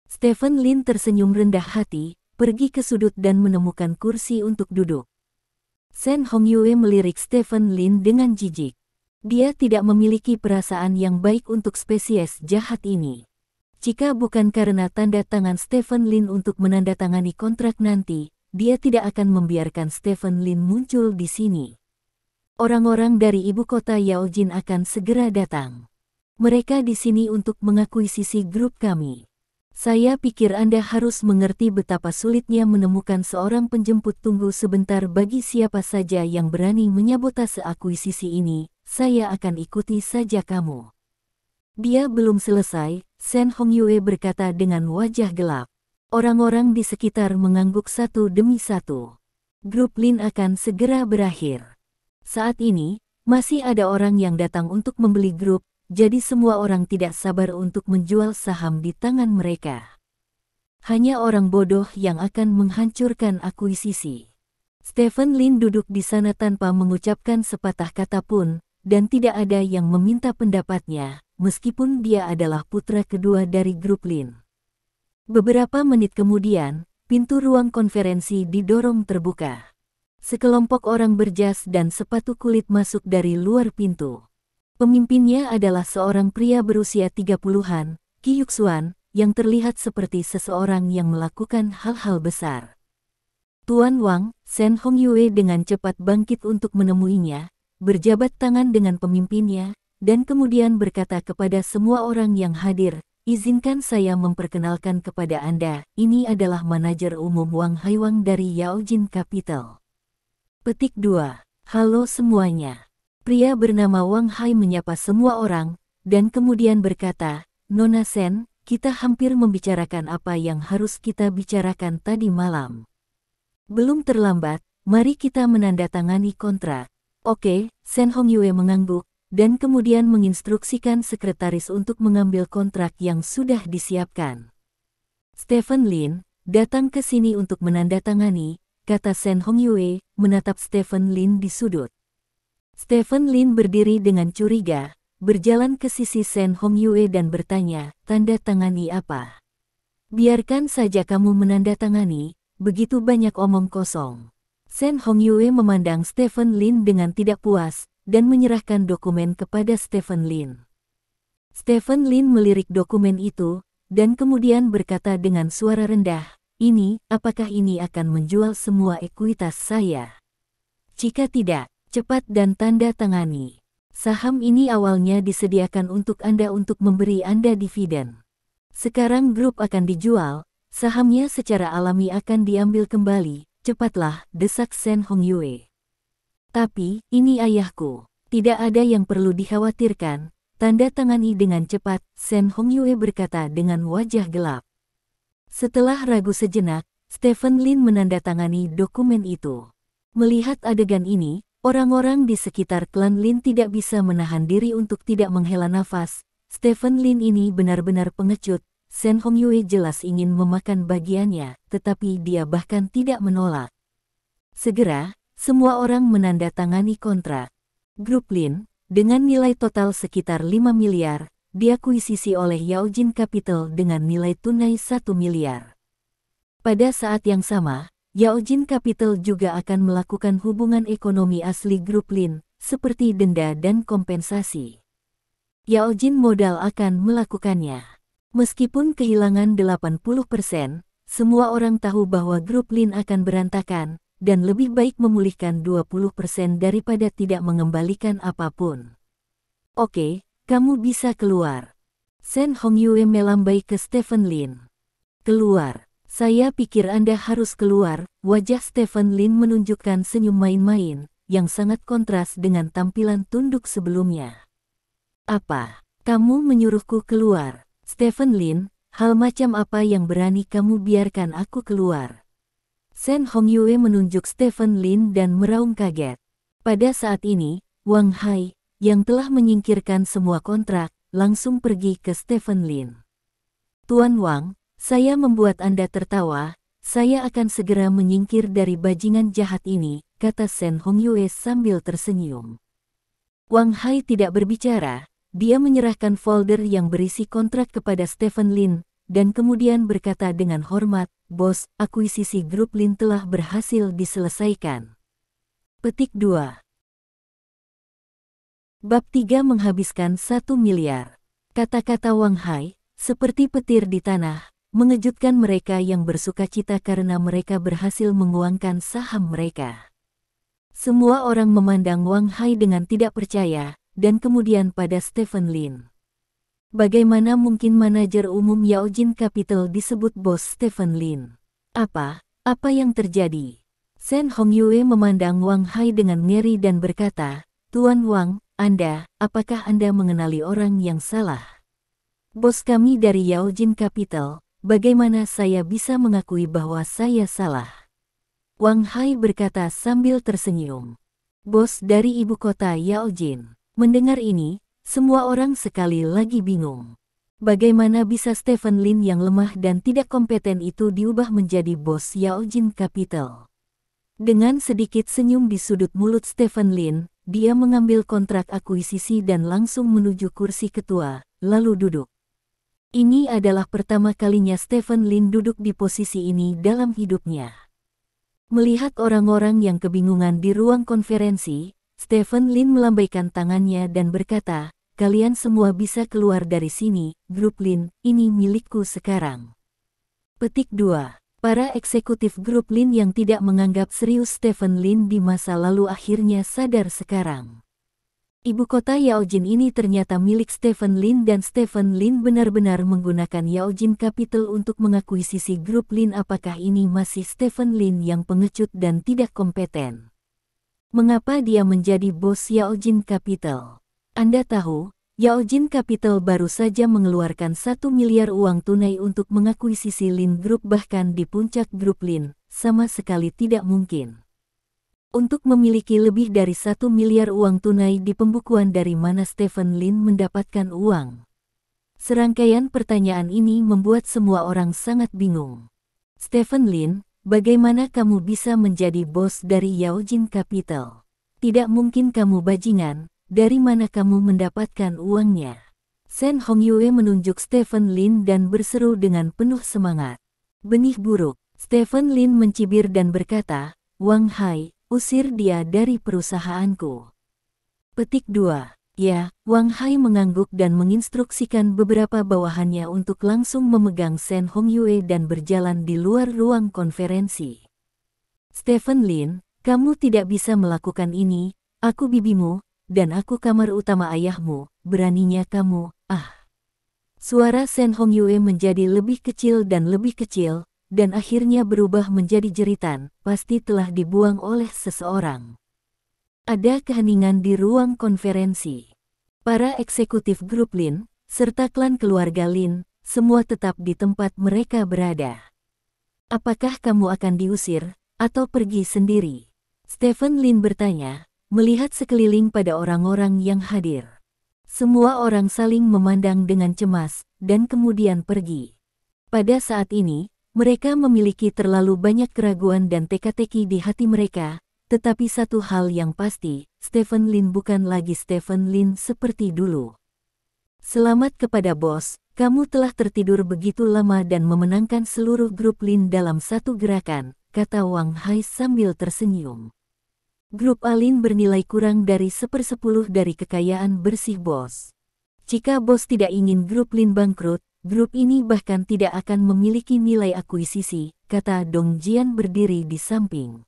Stephen Lin tersenyum rendah hati, pergi ke sudut dan menemukan kursi untuk duduk. Shen Hongyue melirik Stephen Lin dengan jijik. Dia tidak memiliki perasaan yang baik untuk spesies jahat ini. Jika bukan karena tanda tangan Stephen Lin untuk menandatangani kontrak nanti, dia tidak akan membiarkan Stephen Lin muncul di sini. Orang-orang dari ibu kota Yaojin akan segera datang. Mereka di sini untuk mengakuisisi grup kami. Saya pikir Anda harus mengerti betapa sulitnya menemukan seorang penjemput tunggu sebentar bagi siapa saja yang berani menyabotase akuisisi ini. Saya akan ikuti saja kamu. Dia belum selesai, Shen Hongyue berkata dengan wajah gelap. Orang-orang di sekitar mengangguk satu demi satu. Grup Lin akan segera berakhir. Saat ini, masih ada orang yang datang untuk membeli grup, jadi semua orang tidak sabar untuk menjual saham di tangan mereka. Hanya orang bodoh yang akan menghancurkan akuisisi. Stephen Lin duduk di sana tanpa mengucapkan sepatah kata pun, dan tidak ada yang meminta pendapatnya, meskipun dia adalah putra kedua dari grup Lin. Beberapa menit kemudian, pintu ruang konferensi didorong terbuka. Sekelompok orang berjas dan sepatu kulit masuk dari luar pintu. Pemimpinnya adalah seorang pria berusia 30-an, Qi Yuxuan, yang terlihat seperti seseorang yang melakukan hal-hal besar. Tuan Wang, Shen Hongyue dengan cepat bangkit untuk menemuinya, berjabat tangan dengan pemimpinnya, dan kemudian berkata kepada semua orang yang hadir, izinkan saya memperkenalkan kepada Anda, ini adalah manajer umum Wang Haiwang dari Yaojin Capital. Petik 2. Halo semuanya. Pria bernama Wang Hai menyapa semua orang, dan kemudian berkata, Nona Shen, kita hampir membicarakan apa yang harus kita bicarakan tadi malam. Belum terlambat, mari kita menandatangani kontrak. Oke, Shen Hongyue mengangguk, dan kemudian menginstruksikan sekretaris untuk mengambil kontrak yang sudah disiapkan. Stephen Lin, datang ke sini untuk menandatangani, kata Shen Hongyue, menatap Stephen Lin di sudut. Stephen Lin berdiri dengan curiga, berjalan ke sisi Shen Hongyue dan bertanya, tanda tangani apa? Biarkan saja kamu menandatangani, begitu banyak omong kosong. Shen Hongyue memandang Stephen Lin dengan tidak puas, dan menyerahkan dokumen kepada Stephen Lin. Stephen Lin melirik dokumen itu, dan kemudian berkata dengan suara rendah, apakah ini akan menjual semua ekuitas saya? Jika tidak, cepat dan tanda tangani. Saham ini awalnya disediakan untuk Anda untuk memberi Anda dividen. Sekarang grup akan dijual, sahamnya secara alami akan diambil kembali, cepatlah, desak Shen Hongyue. Tapi, ini ayahku. Tidak ada yang perlu dikhawatirkan, tanda tangani dengan cepat, Shen Hongyue berkata dengan wajah gelap. Setelah ragu sejenak, Stephen Lin menandatangani dokumen itu. Melihat adegan ini, orang-orang di sekitar klan Lin tidak bisa menahan diri untuk tidak menghela nafas. Stephen Lin ini benar-benar pengecut. Shen Hongyue jelas ingin memakan bagiannya, tetapi dia bahkan tidak menolak. Segera, semua orang menandatangani kontrak. Grup Lin, dengan nilai total sekitar 5 miliar, diakuisisi oleh Yaojin Capital dengan nilai tunai 1 miliar. Pada saat yang sama, Yaojin Capital juga akan melakukan hubungan ekonomi asli grup Lin, seperti denda dan kompensasi. Yaojin Modal akan melakukannya. Meskipun kehilangan 80%, semua orang tahu bahwa grup Lin akan berantakan, dan lebih baik memulihkan 20% daripada tidak mengembalikan apapun. Oke, kamu bisa keluar. Shen Hongyue melambai ke Stephen Lin. Keluar. Saya pikir Anda harus keluar. Wajah Stephen Lin menunjukkan senyum main-main, yang sangat kontras dengan tampilan tunduk sebelumnya. Apa? Kamu menyuruhku keluar? Stephen Lin, hal macam apa yang berani kamu biarkan aku keluar? Shen Hongyue menunjuk Stephen Lin dan meraung kaget. Pada saat ini, Wang Hai, yang telah menyingkirkan semua kontrak, langsung pergi ke Stephen Lin. Tuan Wang, saya membuat Anda tertawa, saya akan segera menyingkir dari bajingan jahat ini, kata Shen Hongyue sambil tersenyum. Wang Hai tidak berbicara, dia menyerahkan folder yang berisi kontrak kepada Stephen Lin, dan kemudian berkata dengan hormat, "Bos, akuisisi grup Lin telah berhasil diselesaikan." Petik 2. Bab 3 menghabiskan 1 miliar. Kata-kata Wang Hai, seperti petir di tanah, mengejutkan mereka yang bersukacita karena mereka berhasil menguangkan saham mereka. Semua orang memandang Wang Hai dengan tidak percaya, dan kemudian pada Stephen Lin. Bagaimana mungkin manajer umum Yaojin Capital disebut bos Stephen Lin? Apa yang terjadi? Shen Hongyue memandang Wang Hai dengan ngeri dan berkata, "Tuan Wang, apakah Anda mengenali orang yang salah? Bos kami dari Yaojin Capital, bagaimana saya bisa mengakui bahwa saya salah?" Wang Hai berkata sambil tersenyum. Bos dari ibu kota Yaojin. Mendengar ini, semua orang sekali lagi bingung. Bagaimana bisa Stephen Lin yang lemah dan tidak kompeten itu diubah menjadi bos Yaojin Capital? Dengan sedikit senyum di sudut mulut Stephen Lin, dia mengambil kontrak akuisisi dan langsung menuju kursi ketua, lalu duduk. Ini adalah pertama kalinya Stephen Lin duduk di posisi ini dalam hidupnya. Melihat orang-orang yang kebingungan di ruang konferensi, Stephen Lin melambaikan tangannya dan berkata, "Kalian semua bisa keluar dari sini, grup Lin, ini milikku sekarang." Petik 2. Para eksekutif grup Lin yang tidak menganggap serius Stephen Lin di masa lalu akhirnya sadar sekarang. Ibu kota Yaojin ini ternyata milik Stephen Lin dan Stephen Lin benar-benar menggunakan Yaojin Capital untuk mengakuisisi grup Lin. Apakah ini masih Stephen Lin yang pengecut dan tidak kompeten? Mengapa dia menjadi bos Yaojin Capital? Anda tahu, Yaojin Capital baru saja mengeluarkan 1 miliar uang tunai untuk mengakuisisi Lin Group, bahkan di puncak grup Lin, sama sekali tidak mungkin. Untuk memiliki lebih dari 1 miliar uang tunai di pembukuan, dari mana Stephen Lin mendapatkan uang? Serangkaian pertanyaan ini membuat semua orang sangat bingung. Stephen Lin, bagaimana kamu bisa menjadi bos dari Yaojin Capital? Tidak mungkin kamu bajingan. Dari mana kamu mendapatkan uangnya? Shen Hongyue menunjuk Stephen Lin dan berseru dengan penuh semangat. Benih buruk. Stephen Lin mencibir dan berkata, "Wang Hai, usir dia dari perusahaanku." Petik 2. Ya, Wang Hai mengangguk dan menginstruksikan beberapa bawahannya untuk langsung memegang Shen Hongyue dan berjalan di luar ruang konferensi. "Stephen Lin, kamu tidak bisa melakukan ini, aku bibimu, dan aku kamar utama ayahmu, beraninya kamu, Suara Shen Hongyue menjadi lebih kecil, dan akhirnya berubah menjadi jeritan, pasti telah dibuang oleh seseorang. Ada keheningan di ruang konferensi. Para eksekutif grup Lin, serta klan keluarga Lin, semua tetap di tempat mereka berada. "Apakah kamu akan diusir, atau pergi sendiri?" Stephen Lin bertanya, melihat sekeliling pada orang-orang yang hadir. Semua orang saling memandang dengan cemas, dan kemudian pergi. Pada saat ini, mereka memiliki terlalu banyak keraguan dan teka-teki di hati mereka, tetapi satu hal yang pasti, Stephen Lin bukan lagi Stephen Lin seperti dulu. "Selamat kepada bos, kamu telah tertidur begitu lama dan memenangkan seluruh grup Lin dalam satu gerakan," kata Wang Hai sambil tersenyum. "Grup Lin bernilai kurang dari 1/10 dari kekayaan bersih bos. Jika bos tidak ingin grup Lin bangkrut, grup ini bahkan tidak akan memiliki nilai akuisisi," kata Dong Jian berdiri di samping.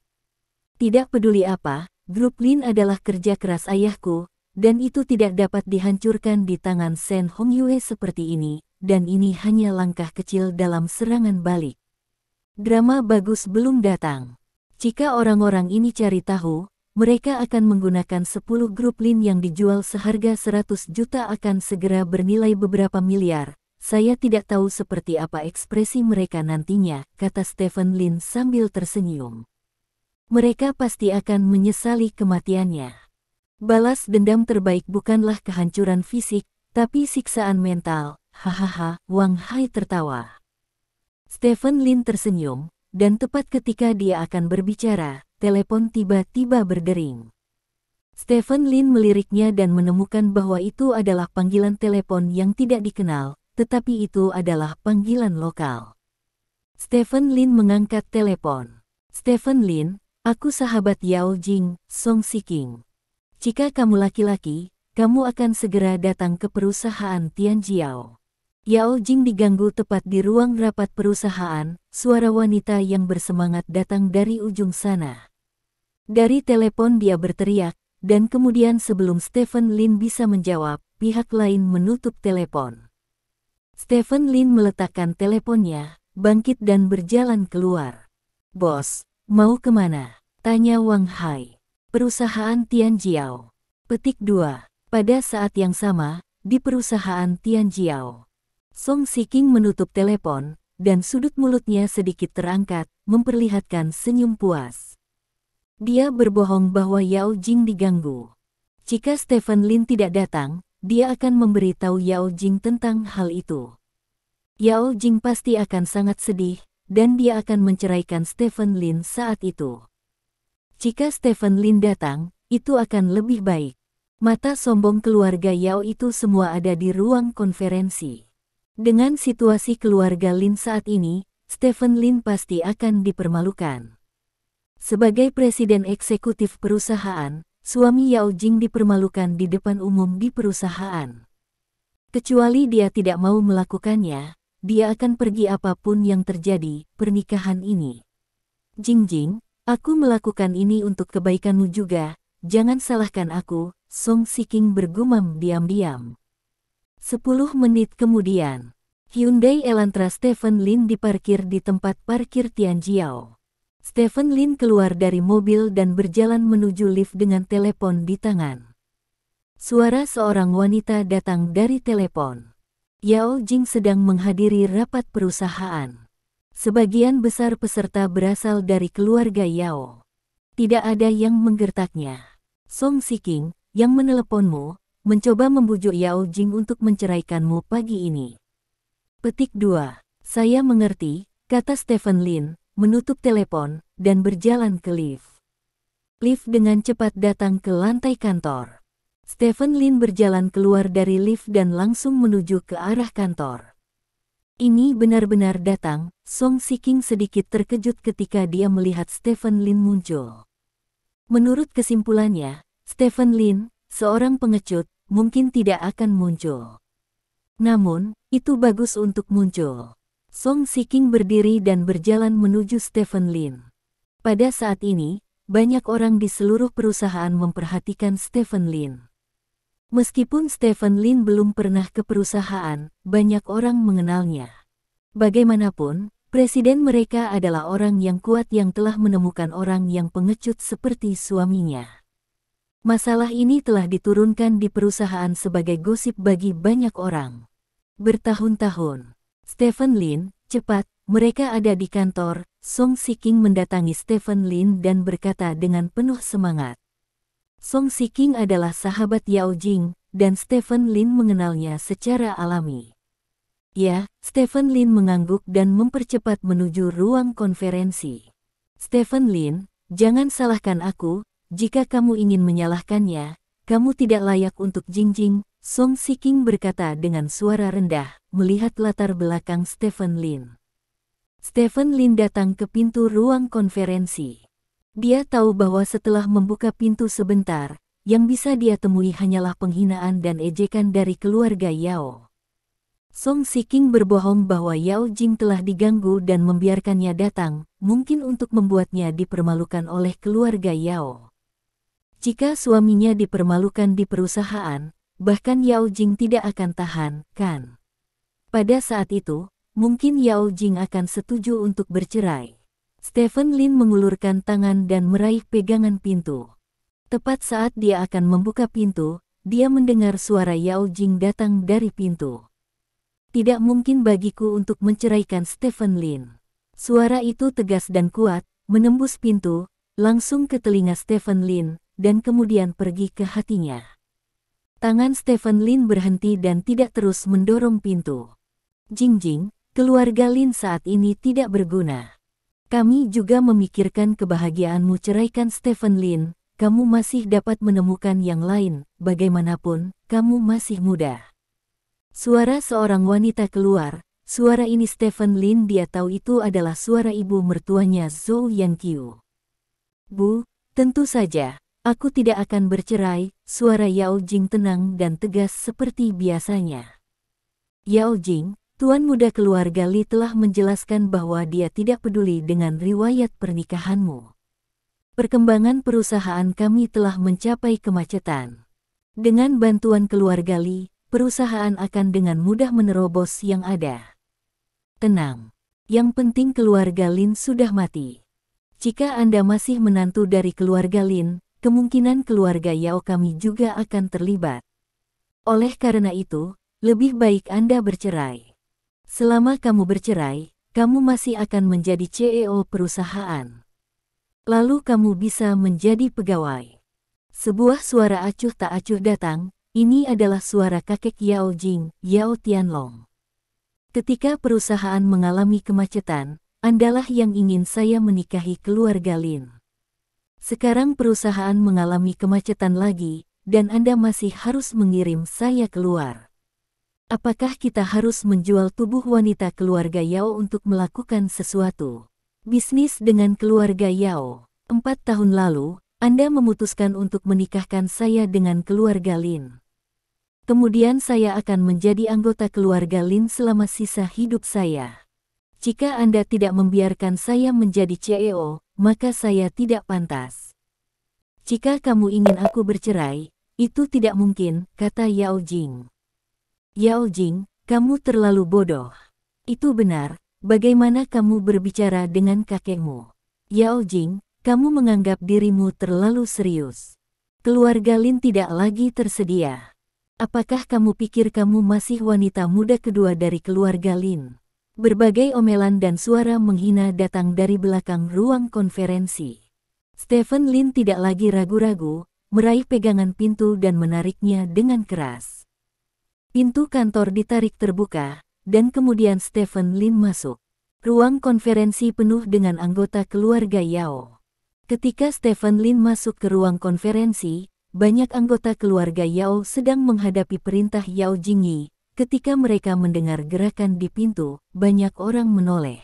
"Tidak peduli apa, grup Lin adalah kerja keras ayahku, dan itu tidak dapat dihancurkan di tangan Shen Hongyue seperti ini, dan ini hanya langkah kecil dalam serangan balik. Drama bagus belum datang. Jika orang-orang ini cari tahu, mereka akan menggunakan 10 grup Lin yang dijual seharga 100 juta akan segera bernilai beberapa miliar. Saya tidak tahu seperti apa ekspresi mereka nantinya," kata Stephen Lin sambil tersenyum. "Mereka pasti akan menyesali kematiannya. Balas dendam terbaik bukanlah kehancuran fisik, Tapi siksaan mental, hahaha, Wang Hai tertawa. Stephen Lin tersenyum, dan tepat ketika dia akan berbicara, telepon tiba-tiba berdering. Stephen Lin meliriknya dan menemukan bahwa itu adalah panggilan telepon yang tidak dikenal, tetapi itu adalah panggilan lokal. Stephen Lin mengangkat telepon. Stephen Lin, aku sahabat Yao Jing, Song Siking. Jika kamu laki-laki, kamu akan segera datang ke perusahaan Tianjiao. Yao Jing diganggu tepat di ruang rapat perusahaan, suara wanita yang bersemangat datang dari ujung sana. Dari telepon dia berteriak, dan kemudian sebelum Stephen Lin bisa menjawab, pihak lain menutup telepon. Stephen Lin meletakkan teleponnya, bangkit dan berjalan keluar. Bos, mau kemana? Tanya Wang Hai. Perusahaan Tianjiao. Petik 2. Pada saat yang sama, di perusahaan Tianjiao, Song Siking menutup telepon, dan sudut mulutnya sedikit terangkat, memperlihatkan senyum puas. Dia berbohong bahwa Yao Jing diganggu. Jika Stephen Lin tidak datang, dia akan memberitahu Yao Jing tentang hal itu. Yao Jing pasti akan sangat sedih, dan dia akan menceraikan Stephen Lin saat itu. Jika Stephen Lin datang, itu akan lebih baik. Mata sombong keluarga Yao itu semua ada di ruang konferensi. Dengan situasi keluarga Lin saat ini, Stephen Lin pasti akan dipermalukan. Sebagai presiden eksekutif perusahaan, suami Yao Jing dipermalukan di depan umum di perusahaan. Kecuali dia tidak mau melakukannya, dia akan pergi apapun yang terjadi, pernikahan ini. Jing, aku melakukan ini untuk kebaikanmu juga, jangan salahkan aku, Song Siking bergumam diam-diam. 10 menit kemudian, Hyundai Elantra Stephen Lin diparkir di tempat parkir Tianjiao. Stephen Lin keluar dari mobil dan berjalan menuju lift dengan telepon di tangan. Suara seorang wanita datang dari telepon. Yao Jing sedang menghadiri rapat perusahaan. Sebagian besar peserta berasal dari keluarga Yao. Tidak ada yang menggertaknya. Song Siking, yang meneleponmu, mencoba membujuk Yao Jing untuk menceraikanmu pagi ini. Petik 2. Saya mengerti, kata Stephen Lin, menutup telepon, dan berjalan ke lift. Lift dengan cepat datang ke lantai kantor. Stephen Lin berjalan keluar dari lift dan langsung menuju ke arah kantor. Ini benar-benar datang, Song Siking sedikit terkejut ketika dia melihat Stephen Lin muncul. Menurut kesimpulannya, Stephen Lin, seorang pengecut, mungkin tidak akan muncul. Namun, itu bagus untuk muncul. Song Siking berdiri dan berjalan menuju Stephen Lin. Pada saat ini, banyak orang di seluruh perusahaan memperhatikan Stephen Lin. Meskipun Stephen Lin belum pernah ke perusahaan, banyak orang mengenalnya. Bagaimanapun, presiden mereka adalah orang yang kuat yang telah menemukan orang yang pengecut seperti suaminya. Masalah ini telah diturunkan di perusahaan sebagai gosip bagi banyak orang. Bertahun-tahun. Stephen Lin, cepat, mereka ada di kantor. Song Siking mendatangi Stephen Lin dan berkata dengan penuh semangat. Song Siking adalah sahabat Yao Jing, dan Stephen Lin mengenalnya secara alami. Ya, Stephen Lin mengangguk dan mempercepat menuju ruang konferensi. Stephen Lin, jangan salahkan aku. Jika kamu ingin menyalahkannya, kamu tidak layak untuk Jing, Song Siking berkata dengan suara rendah, melihat latar belakang Stephen Lin. Stephen Lin datang ke pintu ruang konferensi. Dia tahu bahwa setelah membuka pintu sebentar, yang bisa dia temui hanyalah penghinaan dan ejekan dari keluarga Yao. Song Siking berbohong bahwa Yao Jing telah diganggu dan membiarkannya datang, mungkin untuk membuatnya dipermalukan oleh keluarga Yao. Jika suaminya dipermalukan di perusahaan, bahkan Yao Jing tidak akan tahan, kan? Pada saat itu, mungkin Yao Jing akan setuju untuk bercerai. Stephen Lin mengulurkan tangan dan meraih pegangan pintu. Tepat saat dia akan membuka pintu, dia mendengar suara Yao Jing datang dari pintu. Tidak mungkin bagiku untuk menceraikan Stephen Lin. Suara itu tegas dan kuat, menembus pintu, langsung ke telinga Stephen Lin, dan kemudian pergi ke hatinya. Tangan Stephen Lin berhenti dan tidak terus mendorong pintu. Jingjing, keluarga Lin saat ini tidak berguna. Kami juga memikirkan kebahagiaanmu, ceraikan Stephen Lin. Kamu masih dapat menemukan yang lain, bagaimanapun, kamu masih muda. Suara seorang wanita keluar. Suara ini Stephen Lin, dia tahu itu adalah suara ibu mertuanya Zhou Yanqiu. Bu, tentu saja. Aku tidak akan bercerai, suara Yao Jing tenang dan tegas seperti biasanya. Yao Jing, tuan muda keluarga Li telah menjelaskan bahwa dia tidak peduli dengan riwayat pernikahanmu. Perkembangan perusahaan kami telah mencapai kemacetan. Dengan bantuan keluarga Li, perusahaan akan dengan mudah menerobos yang ada. Tenang, yang penting keluarga Lin sudah mati. Jika Anda masih menantu dari keluarga Lin, kemungkinan keluarga Yao kami juga akan terlibat. Oleh karena itu, lebih baik Anda bercerai. Selama kamu bercerai, kamu masih akan menjadi CEO perusahaan. Lalu kamu bisa menjadi pegawai. Sebuah suara acuh tak acuh datang, ini adalah suara kakek Yao Jing, Yao Tianlong. Ketika perusahaan mengalami kemacetan, Andalah yang ingin saya menikahi keluarga Lin. Sekarang perusahaan mengalami kemacetan lagi, dan Anda masih harus mengirim saya keluar. Apakah kita harus menjual tubuh wanita keluarga Yao untuk melakukan sesuatu? Bisnis dengan keluarga Yao. 4 tahun lalu, Anda memutuskan untuk menikahkan saya dengan keluarga Lin. Kemudian saya akan menjadi anggota keluarga Lin selama sisa hidup saya. Jika Anda tidak membiarkan saya menjadi CEO, maka saya tidak pantas. Jika kamu ingin aku bercerai, itu tidak mungkin, kata Yao Jing. Yao Jing, kamu terlalu bodoh. Itu benar, bagaimana kamu berbicara dengan kakekmu? Yao Jing, kamu menganggap dirimu terlalu serius. Keluarga Lin tidak lagi tersedia. Apakah kamu pikir kamu masih wanita muda kedua dari keluarga Lin? Berbagai omelan dan suara menghina datang dari belakang ruang konferensi. Stephen Lin tidak lagi ragu-ragu, meraih pegangan pintu dan menariknya dengan keras. Pintu kantor ditarik terbuka, dan kemudian Stephen Lin masuk. Ruang konferensi penuh dengan anggota keluarga Yao. Ketika Stephen Lin masuk ke ruang konferensi, banyak anggota keluarga Yao sedang menghadapi perintah Yao Jingyi. Ketika mereka mendengar gerakan di pintu, banyak orang menoleh.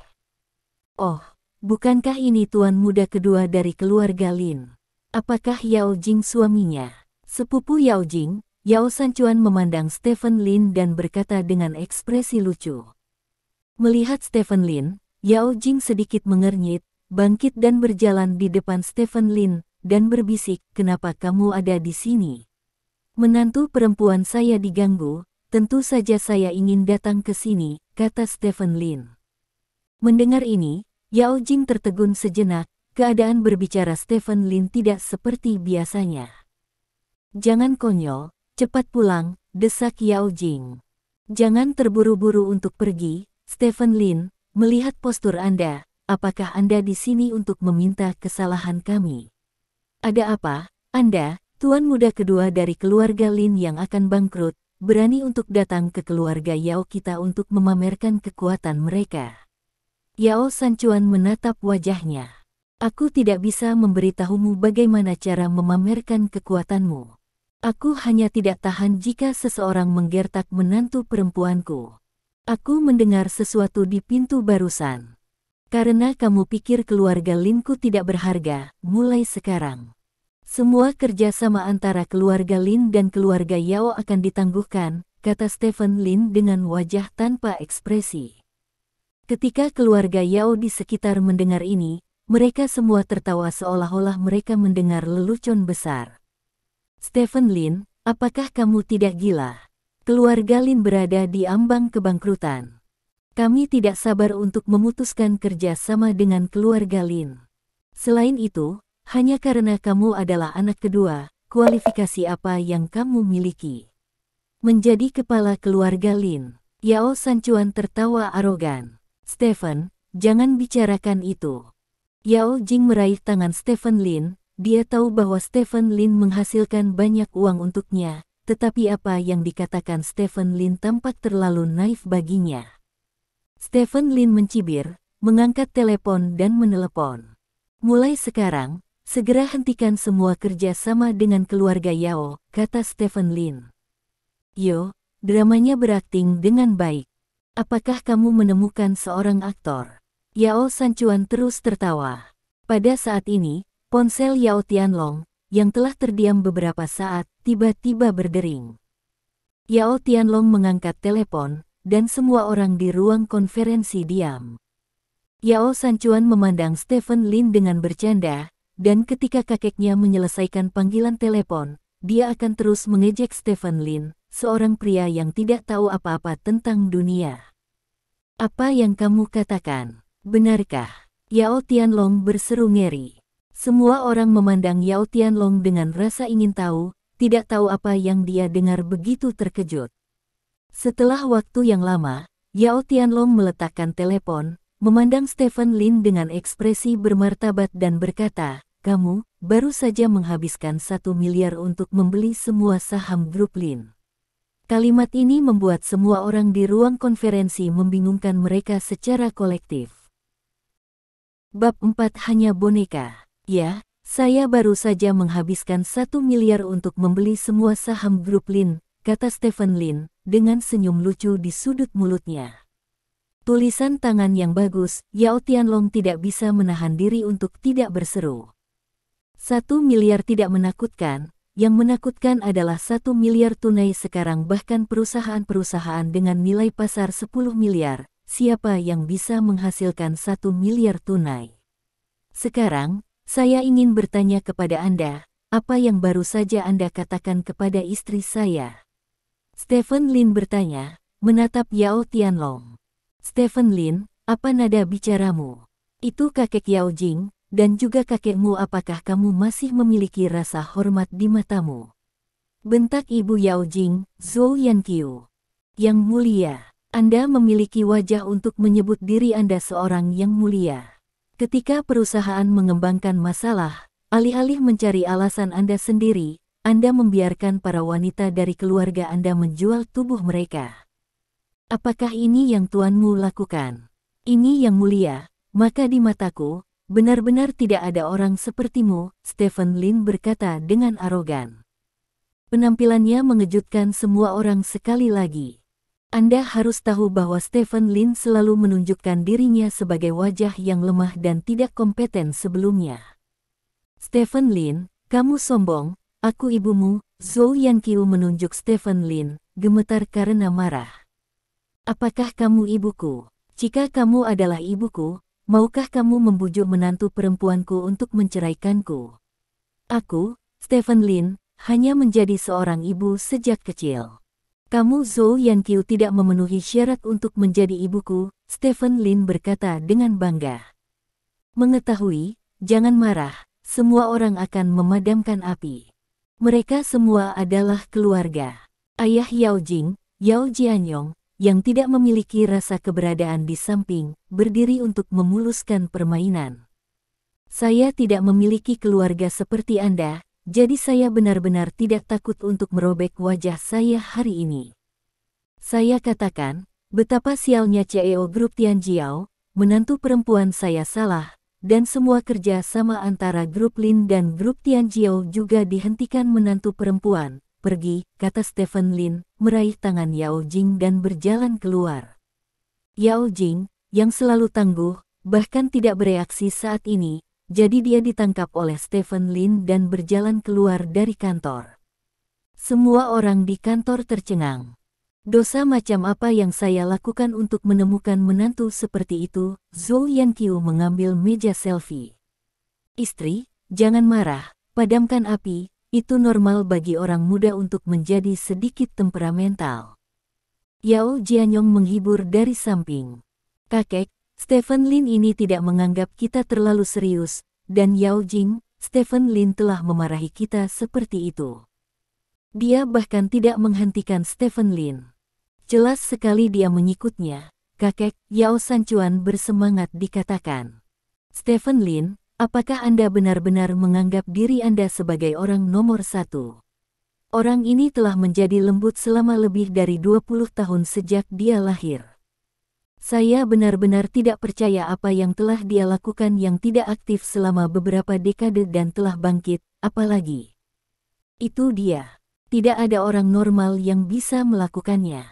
Oh, bukankah ini tuan muda kedua dari keluarga Lin? Apakah Yao Jing suaminya? Sepupu Yao Jing, Yao Sanchuan memandang Stephen Lin dan berkata dengan ekspresi lucu. Melihat Stephen Lin, Yao Jing sedikit mengernyit, bangkit dan berjalan di depan Stephen Lin, dan berbisik, kenapa kamu ada di sini? Menantu perempuan saya diganggu. Tentu saja saya ingin datang ke sini, kata Stephen Lin. Mendengar ini, Yao Jing tertegun sejenak, keadaan berbicara Stephen Lin tidak seperti biasanya. Jangan konyol, cepat pulang, desak Yao Jing. Jangan terburu-buru untuk pergi, Stephen Lin, melihat postur Anda, apakah Anda di sini untuk meminta kesalahan kami? Ada apa, Anda, tuan muda kedua dari keluarga Lin yang akan bangkrut, berani untuk datang ke keluarga Yao kita untuk memamerkan kekuatan mereka? Yao Sanchuan menatap wajahnya. Aku tidak bisa memberitahumu bagaimana cara memamerkan kekuatanmu. Aku hanya tidak tahan jika seseorang menggertak menantu perempuanku. Aku mendengar sesuatu di pintu barusan. Karena kamu pikir keluarga Linku tidak berharga, mulai sekarang semua kerjasama antara keluarga Lin dan keluarga Yao akan ditangguhkan, kata Stephen Lin dengan wajah tanpa ekspresi. Ketika keluarga Yao di sekitar mendengar ini, mereka semua tertawa seolah-olah mereka mendengar lelucon besar. Stephen Lin, apakah kamu tidak gila? Keluarga Lin berada di ambang kebangkrutan. Kami tidak sabar untuk memutuskan kerjasama dengan keluarga Lin. Selain itu, hanya karena kamu adalah anak kedua, kualifikasi apa yang kamu miliki? Menjadi kepala keluarga Lin. Yao Sanchuan tertawa arogan. Stephen, jangan bicarakan itu. Yao Jing meraih tangan Stephen Lin, dia tahu bahwa Stephen Lin menghasilkan banyak uang untuknya, tetapi apa yang dikatakan Stephen Lin tampak terlalu naif baginya. Stephen Lin mencibir, mengangkat telepon dan menelepon. Mulai sekarang, segera hentikan semua kerja sama dengan keluarga Yao, kata Stephen Lin. Yo, dramanya berakting dengan baik. Apakah kamu menemukan seorang aktor? Yao Sanchuan terus tertawa. Pada saat ini, ponsel Yao Tianlong, yang telah terdiam beberapa saat, tiba-tiba berdering. Yao Tianlong mengangkat telepon, dan semua orang di ruang konferensi diam. Yao Sanchuan memandang Stephen Lin dengan bercanda, dan ketika kakeknya menyelesaikan panggilan telepon, dia akan terus mengejek Stephen Lin, seorang pria yang tidak tahu apa-apa tentang dunia. Apa yang kamu katakan? Benarkah? Yao Tianlong berseru ngeri. Semua orang memandang Yao Tianlong dengan rasa ingin tahu, tidak tahu apa yang dia dengar begitu terkejut. Setelah waktu yang lama, Yao Tianlong meletakkan telepon, memandang Stephen Lin dengan ekspresi bermartabat dan berkata, kamu baru saja menghabiskan 1 miliar untuk membeli semua saham grup Lin. Kalimat ini membuat semua orang di ruang konferensi membingungkan mereka secara kolektif. Bab 4 hanya boneka. Ya, saya baru saja menghabiskan 1 miliar untuk membeli semua saham grup Lin, kata Stephen Lin, dengan senyum lucu di sudut mulutnya. Tulisan tangan yang bagus, Yao Tianlong tidak bisa menahan diri untuk tidak berseru. 1 miliar tidak menakutkan, yang menakutkan adalah 1 miliar tunai sekarang bahkan perusahaan-perusahaan dengan nilai pasar 10 miliar, siapa yang bisa menghasilkan 1 miliar tunai? Sekarang, saya ingin bertanya kepada Anda, apa yang baru saja Anda katakan kepada istri saya? Stephen Lin bertanya, menatap Yao Tianlong. Stephen Lin, apa nada bicaramu? Itu kakek Yao Jing, dan juga kakekmu, apakah kamu masih memiliki rasa hormat di matamu? Bentak ibu Yao Jing, Zhou Yanqiu. Yang mulia, Anda memiliki wajah untuk menyebut diri Anda seorang yang mulia. Ketika perusahaan mengembangkan masalah, alih-alih mencari alasan Anda sendiri, Anda membiarkan para wanita dari keluarga Anda menjual tubuh mereka. Apakah ini yang tuanmu lakukan? Ini yang mulia, maka di mataku, benar-benar tidak ada orang sepertimu, Stephen Lin berkata dengan arogan. Penampilannya mengejutkan semua orang sekali lagi. Anda harus tahu bahwa Stephen Lin selalu menunjukkan dirinya sebagai wajah yang lemah dan tidak kompeten sebelumnya. Stephen Lin, kamu sombong, aku ibumu, Zhou Yanqiu menunjuk Stephen Lin, gemetar karena marah. Apakah kamu ibuku? Jika kamu adalah ibuku, maukah kamu membujuk menantu perempuanku untuk menceraikanku? Aku, Stephen Lin, hanya menjadi seorang ibu sejak kecil. Kamu Zhou Yanqiu tidak memenuhi syarat untuk menjadi ibuku, Stephen Lin berkata dengan bangga. Mengetahui, jangan marah, semua orang akan memadamkan api. Mereka semua adalah keluarga. Ayah Yao Jing, Yao Jianyong, yang tidak memiliki rasa keberadaan di samping, berdiri untuk memuluskan permainan. Saya tidak memiliki keluarga seperti Anda, jadi saya benar-benar tidak takut untuk merobek wajah saya hari ini. Saya katakan, betapa sialnya CEO Grup Tianjiao, menantu perempuan saya salah, dan semua kerja sama antara Grup Lin dan Grup Tianjiao juga dihentikan. Menantu perempuan, pergi, kata Stephen Lin, meraih tangan Yao Jing dan berjalan keluar. Yao Jing, yang selalu tangguh, bahkan tidak bereaksi saat ini, jadi dia ditangkap oleh Stephen Lin dan berjalan keluar dari kantor. Semua orang di kantor tercengang. Dosa macam apa yang saya lakukan untuk menemukan menantu seperti itu? Zhou Yanqiu mengambil meja selfie. Istri, jangan marah, padamkan api, itu normal bagi orang muda untuk menjadi sedikit temperamental. Yao Jianyong menghibur dari samping. Kakek, Stephen Lin ini tidak menganggap kita terlalu serius, dan Yao Jing, Stephen Lin telah memarahi kita seperti itu. Dia bahkan tidak menghentikan Stephen Lin. Jelas sekali dia mengikutnya, kakek, Yao Sanchuan bersemangat dikatakan. Stephen Lin, apakah Anda benar-benar menganggap diri Anda sebagai orang nomor 1? Orang ini telah menjadi lembut selama lebih dari 20 tahun sejak dia lahir. Saya benar-benar tidak percaya apa yang telah dia lakukan yang tidak aktif selama beberapa dekade dan telah bangkit, apalagi. Itu dia. Tidak ada orang normal yang bisa melakukannya.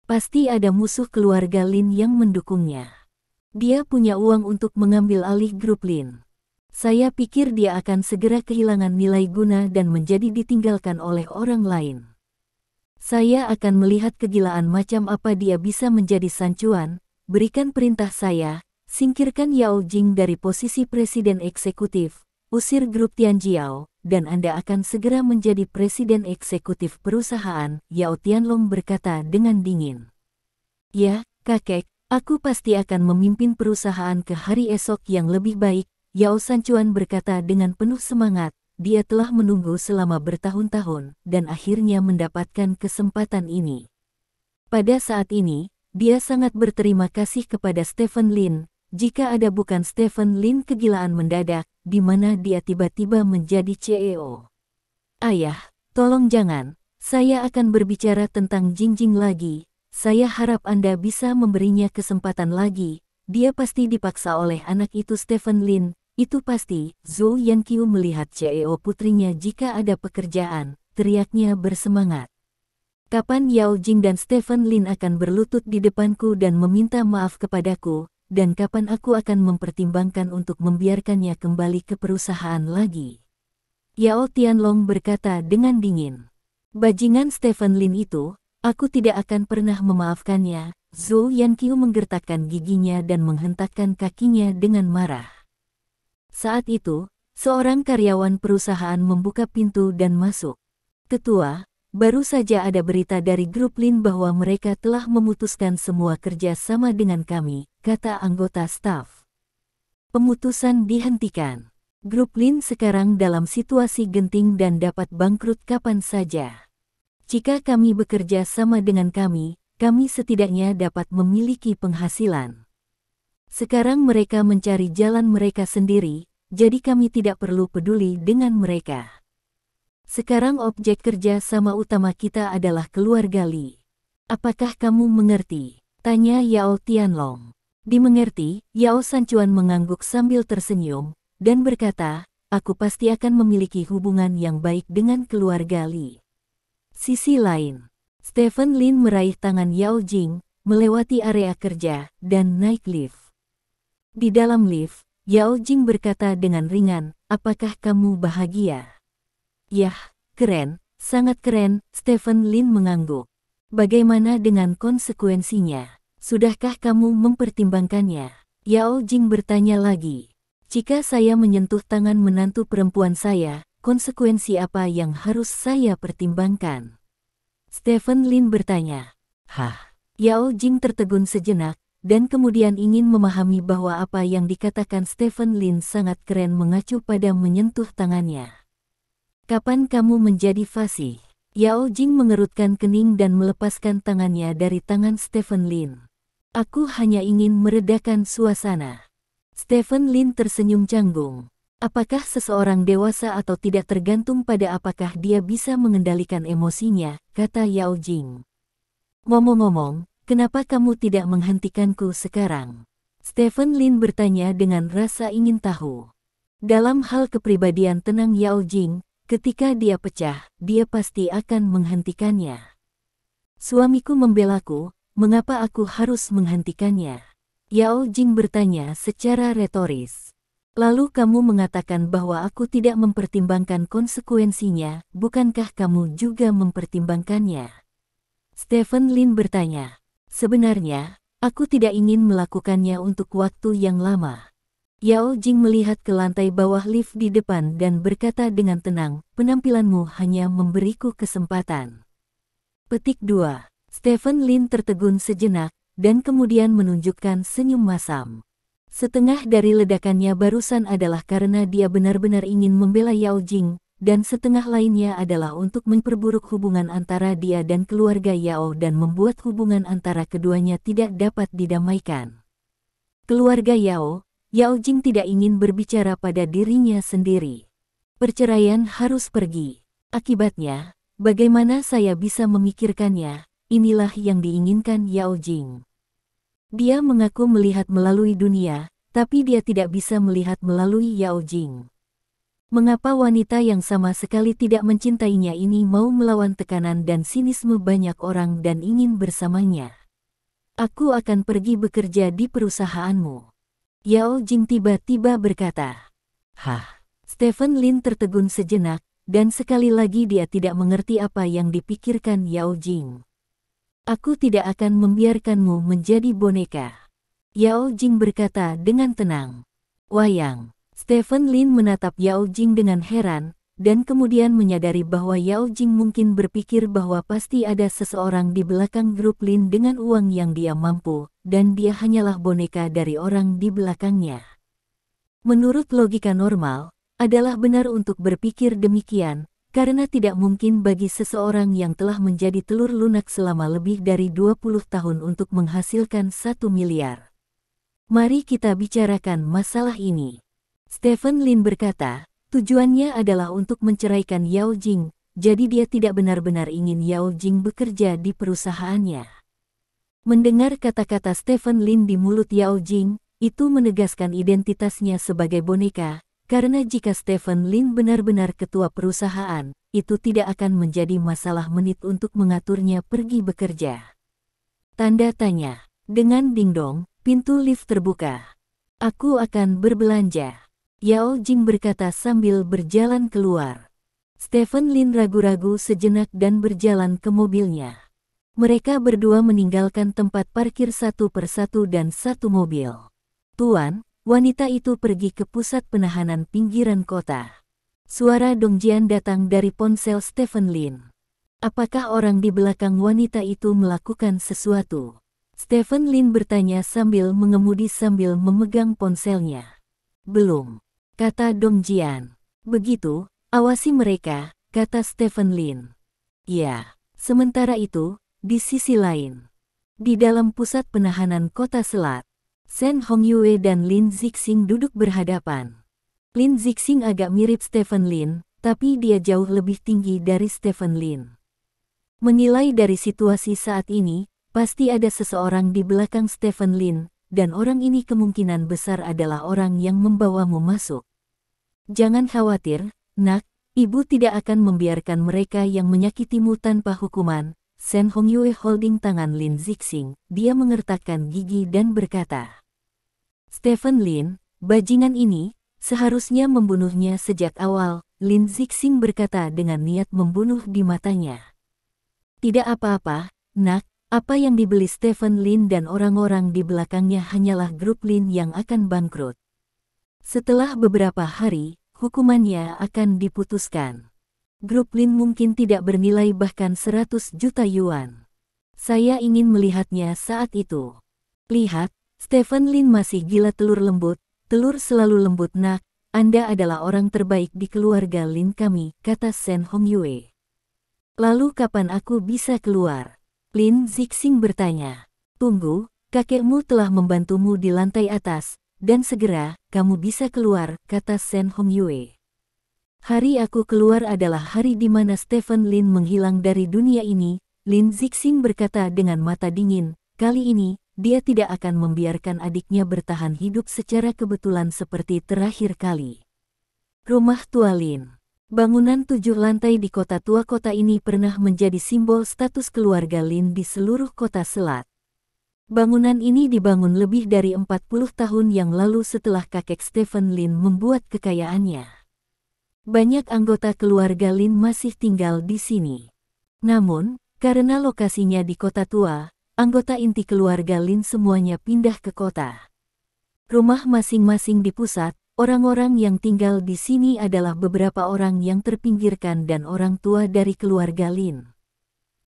Pasti ada musuh keluarga Lin yang mendukungnya. Dia punya uang untuk mengambil alih grup Lin. Saya pikir dia akan segera kehilangan nilai guna dan menjadi ditinggalkan oleh orang lain. Saya akan melihat kegilaan macam apa dia bisa menjadi sancuan, berikan perintah saya, singkirkan Yao Jing dari posisi presiden eksekutif, usir grup Tianjiao, dan Anda akan segera menjadi presiden eksekutif perusahaan, Yao Tianlong berkata dengan dingin. Ya, kakek, aku pasti akan memimpin perusahaan ke hari esok yang lebih baik, Yao Sancuan berkata dengan penuh semangat. Dia telah menunggu selama bertahun-tahun dan akhirnya mendapatkan kesempatan ini. Pada saat ini, dia sangat berterima kasih kepada Stephen Lin. Jika ada bukan Stephen Lin kegilaan mendadak, di mana dia tiba-tiba menjadi CEO. Ayah, tolong jangan, saya akan berbicara tentang Jingjing lagi. Saya harap Anda bisa memberinya kesempatan lagi. Dia pasti dipaksa oleh anak itu Stephen Lin. Itu pasti. Zhou Yanqiu melihat CEO putrinya jika ada pekerjaan, teriaknya bersemangat. Kapan Yao Jing dan Stephen Lin akan berlutut di depanku dan meminta maaf kepadaku, dan kapan aku akan mempertimbangkan untuk membiarkannya kembali ke perusahaan lagi? Yao Tianlong berkata dengan dingin. Bajingan Stephen Lin itu, aku tidak akan pernah memaafkannya. Zhou Yanqiu menggertakkan giginya dan menghentakkan kakinya dengan marah. Saat itu, seorang karyawan perusahaan membuka pintu dan masuk. Ketua, baru saja ada berita dari grup Lin bahwa mereka telah memutuskan semua kerja sama dengan kami, kata anggota staf. Pemutusan dihentikan. Grup Lin sekarang dalam situasi genting dan dapat bangkrut kapan saja. Jika kami bekerja sama dengan kami setidaknya dapat memiliki penghasilan. Sekarang mereka mencari jalan mereka sendiri, jadi kami tidak perlu peduli dengan mereka. Sekarang objek kerja sama utama kita adalah keluarga Li. Apakah kamu mengerti? Tanya Yao Tianlong. Dimengerti, Yao Sancuan mengangguk sambil tersenyum, dan berkata, aku pasti akan memiliki hubungan yang baik dengan keluarga Li. Sisi lain, Stephen Lin meraih tangan Yao Jing, melewati area kerja, dan naik lift. Di dalam lift, Yao Jing berkata dengan ringan, apakah kamu bahagia? Yah, keren, sangat keren, Stephen Lin mengangguk. Bagaimana dengan konsekuensinya? Sudahkah kamu mempertimbangkannya? Yao Jing bertanya lagi. Jika saya menyentuh tangan menantu perempuan saya, konsekuensi apa yang harus saya pertimbangkan? Stephen Lin bertanya. Hah? Yao Jing tertegun sejenak, dan kemudian ingin memahami bahwa apa yang dikatakan Stephen Lin sangat keren mengacu pada menyentuh tangannya. Kapan kamu menjadi fasih? Yao Jing mengerutkan kening dan melepaskan tangannya dari tangan Stephen Lin. Aku hanya ingin meredakan suasana. Stephen Lin tersenyum canggung. Apakah seseorang dewasa atau tidak tergantung pada apakah dia bisa mengendalikan emosinya, kata Yao Jing. Ngomong-ngomong, kenapa kamu tidak menghentikanku sekarang? Stephen Lin bertanya dengan rasa ingin tahu. Dalam hal kepribadian tenang Yao Jing, ketika dia pecah, dia pasti akan menghentikannya. Suamiku membelaku, mengapa aku harus menghentikannya? Yao Jing bertanya secara retoris. Lalu kamu mengatakan bahwa aku tidak mempertimbangkan konsekuensinya, bukankah kamu juga mempertimbangkannya? Stephen Lin bertanya. Sebenarnya, aku tidak ingin melakukannya untuk waktu yang lama. Yao Jing melihat ke lantai bawah lift di depan dan berkata dengan tenang, penampilanmu hanya memberiku kesempatan. Petik 2. Stephen Lin tertegun sejenak, dan kemudian menunjukkan senyum masam. Setengah dari ledakannya barusan adalah karena dia benar-benar ingin membela Yao Jing, dan setengah lainnya adalah untuk memperburuk hubungan antara dia dan keluarga Yao dan membuat hubungan antara keduanya tidak dapat didamaikan. Keluarga Yao Jing tidak ingin berbicara pada dirinya sendiri. Perceraian harus pergi. Akibatnya, Bagaimana saya bisa memikirkannya? Inilah yang diinginkan Yao Jing. Dia mengaku melihat melalui dunia, tapi dia tidak bisa melihat melalui Yao Jing. Mengapa wanita yang sama sekali tidak mencintainya ini mau melawan tekanan dan sinisme banyak orang dan ingin bersamanya? Aku akan pergi bekerja di perusahaanmu. Yao Jing tiba-tiba berkata. Hah? Stephen Lin tertegun sejenak, dan sekali lagi dia tidak mengerti apa yang dipikirkan Yao Jing. Aku tidak akan membiarkanmu menjadi boneka. Yao Jing berkata dengan tenang. Wayang. Stephen Lin menatap Yao Jing dengan heran, dan kemudian menyadari bahwa Yao Jing mungkin berpikir bahwa pasti ada seseorang di belakang grup Lin dengan uang yang dia mampu, dan dia hanyalah boneka dari orang di belakangnya. Menurut logika normal, adalah benar untuk berpikir demikian, karena tidak mungkin bagi seseorang yang telah menjadi telur lunak selama lebih dari 20 tahun untuk menghasilkan 1 miliar. Mari kita bicarakan masalah ini. Stephen Lin berkata, tujuannya adalah untuk menceraikan Yao Jing, jadi dia tidak benar-benar ingin Yao Jing bekerja di perusahaannya. Mendengar kata-kata Stephen Lin di mulut Yao Jing, itu menegaskan identitasnya sebagai boneka, karena jika Stephen Lin benar-benar ketua perusahaan, itu tidak akan menjadi masalah menit untuk mengaturnya pergi bekerja. Tanda tanya. Dengan dingdong, pintu lift terbuka. Aku akan berbelanja. Yao Jing berkata sambil berjalan keluar. Stephen Lin ragu-ragu sejenak dan berjalan ke mobilnya. Mereka berdua meninggalkan tempat parkir satu persatu dan satu mobil. Tuan, wanita itu pergi ke pusat penahanan pinggiran kota. Suara Dongjian datang dari ponsel Stephen Lin. Apakah orang di belakang wanita itu melakukan sesuatu? Stephen Lin bertanya sambil mengemudi sambil memegang ponselnya. Belum, kata Dongjian. Begitu, awasi mereka, kata Stephen Lin. Ya, sementara itu, di sisi lain. Di dalam pusat penahanan kota Selat, Shen Hongyue dan Lin Zixing duduk berhadapan. Lin Zixing agak mirip Stephen Lin, tapi dia jauh lebih tinggi dari Stephen Lin. Menilai dari situasi saat ini, pasti ada seseorang di belakang Stephen Lin, dan orang ini kemungkinan besar adalah orang yang membawamu masuk. Jangan khawatir, nak, ibu tidak akan membiarkan mereka yang menyakitimu tanpa hukuman. Shen Hongyue holding tangan Lin Zixing, dia mengertakkan gigi dan berkata. Stephen Lin, bajingan ini, seharusnya membunuhnya sejak awal, Lin Zixing berkata dengan niat membunuh di matanya. Tidak apa-apa, nak, apa yang dibeli Stephen Lin dan orang-orang di belakangnya hanyalah grup Lin yang akan bangkrut. Setelah beberapa hari, hukumannya akan diputuskan. Grup Lin mungkin tidak bernilai bahkan 100 juta yuan. Saya ingin melihatnya saat itu. Lihat, Stephen Lin masih gila telur lembut, telur selalu lembut nak, Anda adalah orang terbaik di keluarga Lin kami, kata Shen Hongyue. Lalu kapan aku bisa keluar? Lin Zixing bertanya. Tunggu, kakekmu telah membantumu di lantai atas, dan segera, kamu bisa keluar, kata Shen Hongyue. Hari aku keluar adalah hari di mana Stephen Lin menghilang dari dunia ini, Lin Zixing berkata dengan mata dingin. Kali ini, dia tidak akan membiarkan adiknya bertahan hidup secara kebetulan seperti terakhir kali. Rumah tua Lin. Bangunan 7 lantai di kota tua kota ini pernah menjadi simbol status keluarga Lin di seluruh kota Selat. Bangunan ini dibangun lebih dari 40 tahun yang lalu setelah kakek Stephen Lin membuat kekayaannya. Banyak anggota keluarga Lin masih tinggal di sini. Namun, karena lokasinya di kota tua, anggota inti keluarga Lin semuanya pindah ke kota. Rumah masing-masing di pusat, orang-orang yang tinggal di sini adalah beberapa orang yang terpinggirkan dan orang tua dari keluarga Lin.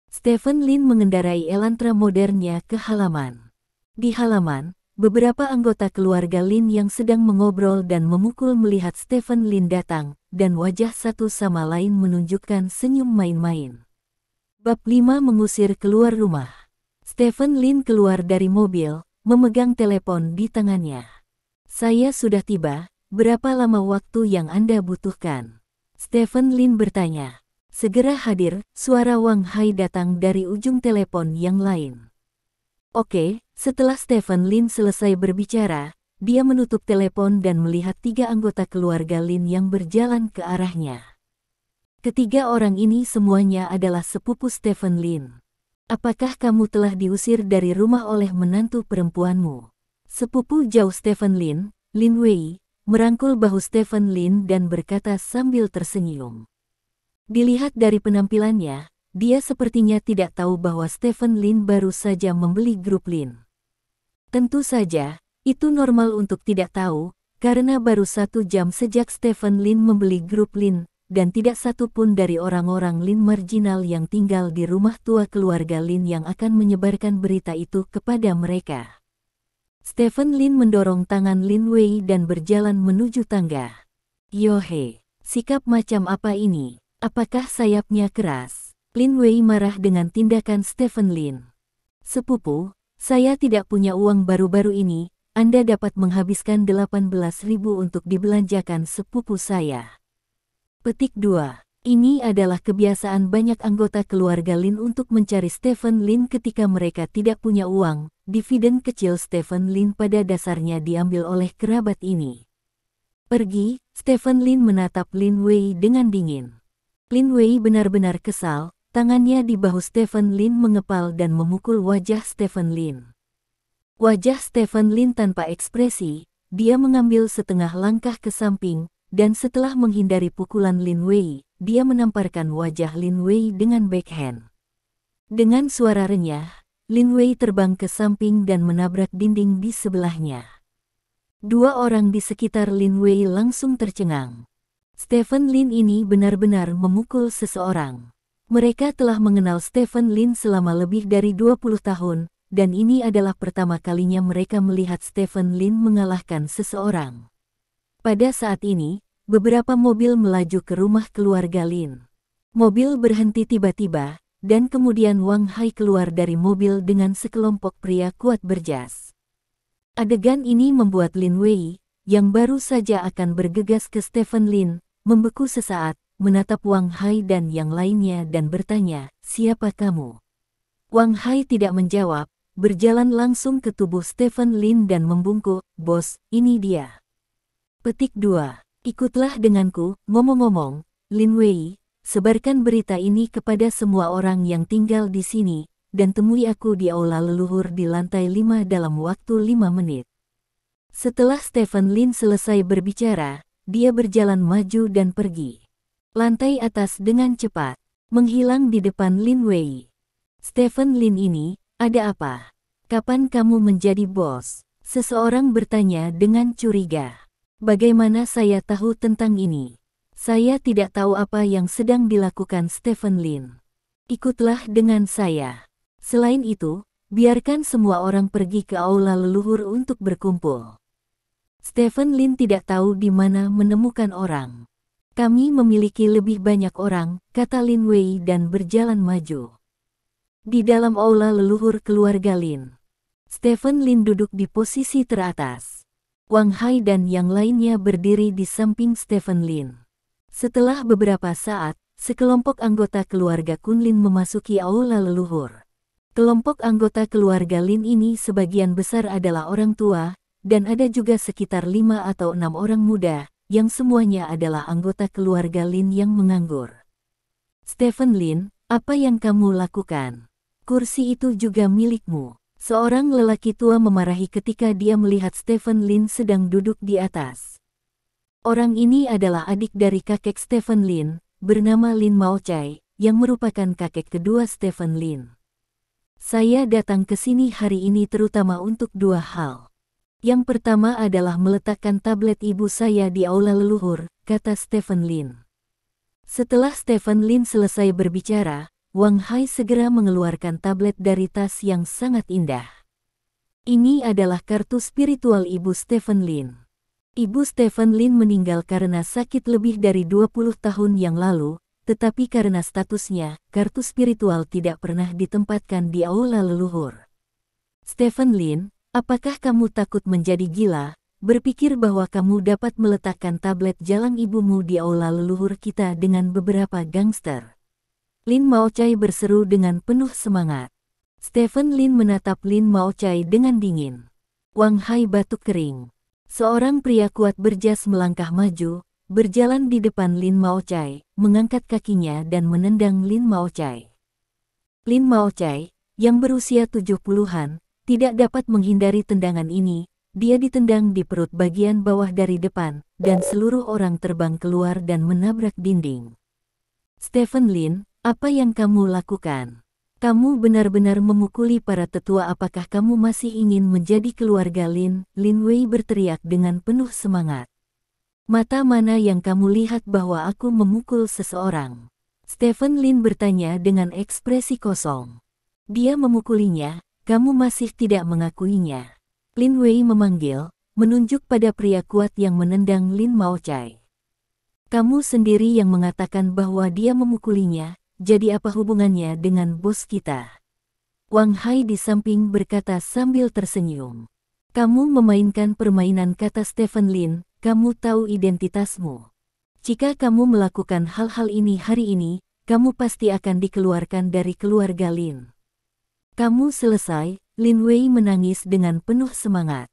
Stephen Lin mengendarai Elantra modernnya ke halaman. Di halaman, beberapa anggota keluarga Lin yang sedang mengobrol dan memukul melihat Stephen Lin datang, dan wajah satu sama lain menunjukkan senyum main-main. Bab 5 mengusir keluar rumah. Stephen Lin keluar dari mobil, memegang telepon di tangannya. Saya sudah tiba, berapa lama waktu yang Anda butuhkan? Stephen Lin bertanya. Segera hadir, suara Wang Hai datang dari ujung telepon yang lain. Oke, setelah Stephen Lin selesai berbicara, dia menutup telepon dan melihat 3 anggota keluarga Lin yang berjalan ke arahnya. Ketiga orang ini semuanya adalah sepupu Stephen Lin. Apakah kamu telah diusir dari rumah oleh menantu perempuanmu? Sepupu jauh Stephen Lin, Lin Wei, merangkul bahu Stephen Lin dan berkata sambil tersenyum. Dilihat dari penampilannya, dia sepertinya tidak tahu bahwa Stephen Lin baru saja membeli grup Lin. Tentu saja, itu normal untuk tidak tahu, karena baru 1 jam sejak Stephen Lin membeli grup Lin, dan tidak satu pun dari orang-orang Lin marginal yang tinggal di rumah tua keluarga Lin yang akan menyebarkan berita itu kepada mereka. Stephen Lin mendorong tangan Lin Wei dan berjalan menuju tangga. Yohe, sikap macam apa ini? Apakah sayapnya keras? Lin Wei marah dengan tindakan Stephen Lin. Sepupu, saya tidak punya uang baru-baru ini, Anda dapat menghabiskan 18.000 untuk dibelanjakan sepupu saya. Petik 2. Ini adalah kebiasaan banyak anggota keluarga Lin untuk mencari Stephen Lin ketika mereka tidak punya uang. Dividen kecil Stephen Lin pada dasarnya diambil oleh kerabat ini. Pergi, Stephen Lin menatap Lin Wei dengan dingin. Lin Wei benar-benar kesal, tangannya di bahu Stephen Lin mengepal dan memukul wajah Stephen Lin. Wajah Stephen Lin tanpa ekspresi, dia mengambil setengah langkah ke samping, dan setelah menghindari pukulan Lin Wei, dia menamparkan wajah Lin Wei dengan backhand. Dengan suara renyah, Lin Wei terbang ke samping dan menabrak dinding di sebelahnya. 2 orang di sekitar Lin Wei langsung tercengang. Stephen Lin ini benar-benar memukul seseorang. Mereka telah mengenal Stephen Lin selama lebih dari 20 tahun, dan ini adalah pertama kalinya mereka melihat Stephen Lin mengalahkan seseorang. Pada saat ini, beberapa mobil melaju ke rumah keluarga Lin. Mobil berhenti tiba-tiba, dan kemudian Wang Hai keluar dari mobil dengan sekelompok pria kuat berjas. Adegan ini membuat Lin Wei, yang baru saja akan bergegas ke Stephen Lin, membeku sesaat, menatap Wang Hai dan yang lainnya dan bertanya, "Siapa kamu?" Wang Hai tidak menjawab, berjalan langsung ke tubuh Stephen Lin dan membungkuk, "Bos, ini dia." Petik 2. Ikutlah denganku, ngomong-ngomong, Lin Wei, sebarkan berita ini kepada semua orang yang tinggal di sini, dan temui aku di aula leluhur di lantai 5 dalam waktu 5 menit. Setelah Stephen Lin selesai berbicara, dia berjalan maju dan pergi. Lantai atas dengan cepat, menghilang di depan Lin Wei. Stephen Lin ini, ada apa? Kapan kamu menjadi bos? Seseorang bertanya dengan curiga. Bagaimana saya tahu tentang ini? Saya tidak tahu apa yang sedang dilakukan Stephen Lin. Ikutlah dengan saya. Selain itu, biarkan semua orang pergi ke aula leluhur untuk berkumpul. Stephen Lin tidak tahu di mana menemukan orang. Kami memiliki lebih banyak orang, kata Lin Wei dan berjalan maju. Di dalam aula leluhur keluarga Lin, Stephen Lin duduk di posisi teratas. Wang Hai dan yang lainnya berdiri di samping Stephen Lin. Setelah beberapa saat, sekelompok anggota keluarga Kun Lin memasuki aula leluhur. Kelompok anggota keluarga Lin ini sebagian besar adalah orang tua, dan ada juga sekitar 5 atau 6 orang muda, yang semuanya adalah anggota keluarga Lin yang menganggur. Stephen Lin, apa yang kamu lakukan? Kursi itu juga milikmu. Seorang lelaki tua memarahi ketika dia melihat Stephen Lin sedang duduk di atas. Orang ini adalah adik dari kakek Stephen Lin, bernama Lin Maochai, yang merupakan kakek kedua Stephen Lin. Saya datang ke sini hari ini terutama untuk 2 hal. Yang pertama adalah meletakkan tablet ibu saya di aula leluhur, kata Stephen Lin. Setelah Stephen Lin selesai berbicara, Wang Hai segera mengeluarkan tablet dari tas yang sangat indah. Ini adalah kartu spiritual ibu Stephen Lin. Ibu Stephen Lin meninggal karena sakit lebih dari 20 tahun yang lalu, tetapi karena statusnya, kartu spiritual tidak pernah ditempatkan di aula leluhur. Stephen Lin, apakah kamu takut menjadi gila, berpikir bahwa kamu dapat meletakkan tablet jalang ibumu di aula leluhur kita dengan beberapa gangster? Lin Maochai berseru dengan penuh semangat. Stephen Lin menatap Lin Maochai dengan dingin. Wang Hai batuk kering. Seorang pria kuat berjas melangkah maju, berjalan di depan Lin Maochai, mengangkat kakinya dan menendang Lin Maochai. Lin Maochai, yang berusia 70-an, tidak dapat menghindari tendangan ini. Dia ditendang di perut bagian bawah dari depan, dan seluruh orang terbang keluar dan menabrak dinding. Stephen Lin, apa yang kamu lakukan? Kamu benar-benar memukuli para tetua. Apakah kamu masih ingin menjadi keluarga Lin? Lin Wei berteriak dengan penuh semangat. Mata mana yang kamu lihat bahwa aku memukul seseorang? Stephen Lin bertanya dengan ekspresi kosong. Dia memukulinya, kamu masih tidak mengakuinya. Lin Wei memanggil, menunjuk pada pria kuat yang menendang Lin Maochai. Kamu sendiri yang mengatakan bahwa dia memukulinya. Jadi apa hubungannya dengan bos kita? Wang Hai di samping berkata sambil tersenyum. Kamu memainkan permainan, kata Stephen Lin, kamu tahu identitasmu. Jika kamu melakukan hal-hal ini hari ini, kamu pasti akan dikeluarkan dari keluarga Lin. Kamu selesai. Lin Wei menangis dengan penuh semangat.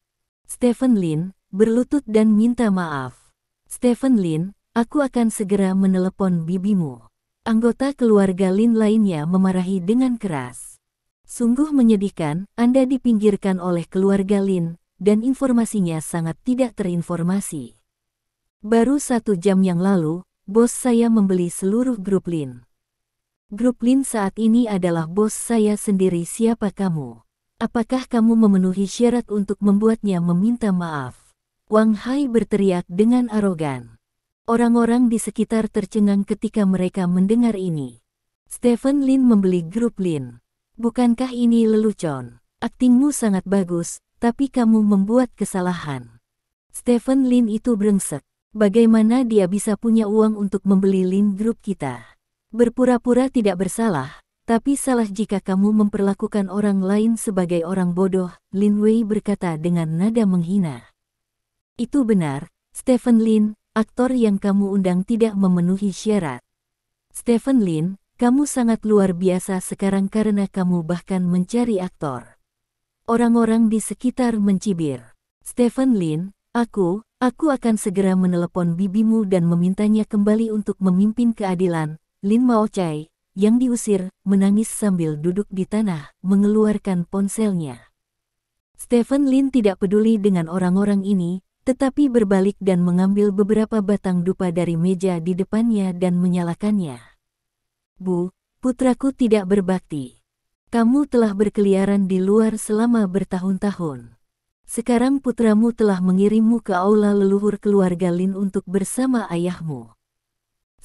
Stephen Lin berlutut dan minta maaf. Stephen Lin, aku akan segera menelepon bibimu. Anggota keluarga Lin lainnya memarahi dengan keras. Sungguh menyedihkan, Anda dipinggirkan oleh keluarga Lin, dan informasinya sangat tidak terinformasi. Baru 1 jam yang lalu, bos saya membeli seluruh grup Lin. Grup Lin saat ini adalah bos saya sendiri. Siapa kamu? Apakah kamu memenuhi syarat untuk membuatnya meminta maaf? Wang Hai berteriak dengan arogan. Orang-orang di sekitar tercengang ketika mereka mendengar ini. Stephen Lin membeli grup Lin. Bukankah ini lelucon? Aktingmu sangat bagus, tapi kamu membuat kesalahan. Stephen Lin itu brengsek. Bagaimana dia bisa punya uang untuk membeli Lin grup kita? Berpura-pura tidak bersalah, tapi salah jika kamu memperlakukan orang lain sebagai orang bodoh, Lin Wei berkata dengan nada menghina. Itu benar, Stephen Lin. Aktor yang kamu undang tidak memenuhi syarat. Stephen Lin, kamu sangat luar biasa sekarang karena kamu bahkan mencari aktor. Orang-orang di sekitar mencibir. Stephen Lin, aku akan segera menelepon bibimu dan memintanya kembali untuk memimpin keadilan. Lin Maochai, yang diusir, menangis sambil duduk di tanah, mengeluarkan ponselnya. Stephen Lin tidak peduli dengan orang-orang ini, tetapi berbalik dan mengambil beberapa batang dupa dari meja di depannya dan menyalakannya. Bu, putraku tidak berbakti. Kamu telah berkeliaran di luar selama bertahun-tahun. Sekarang putramu telah mengirimmu ke aula leluhur keluarga Lin untuk bersama ayahmu.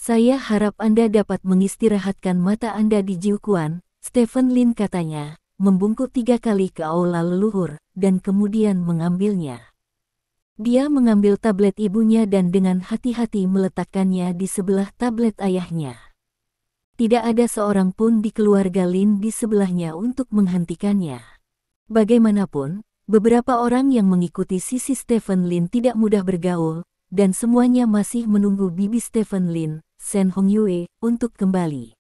Saya harap Anda dapat mengistirahatkan mata Anda di Jiuquan, Stephen Lin katanya, membungkuk 3 kali ke aula leluhur, dan kemudian mengambilnya. Dia mengambil tablet ibunya dan dengan hati-hati meletakkannya di sebelah tablet ayahnya. Tidak ada seorang pun di keluarga Lin di sebelahnya untuk menghentikannya. Bagaimanapun, beberapa orang yang mengikuti sisi Stephen Lin tidak mudah bergaul, dan semuanya masih menunggu bibi Stephen Lin, Shen Hongyue, untuk kembali.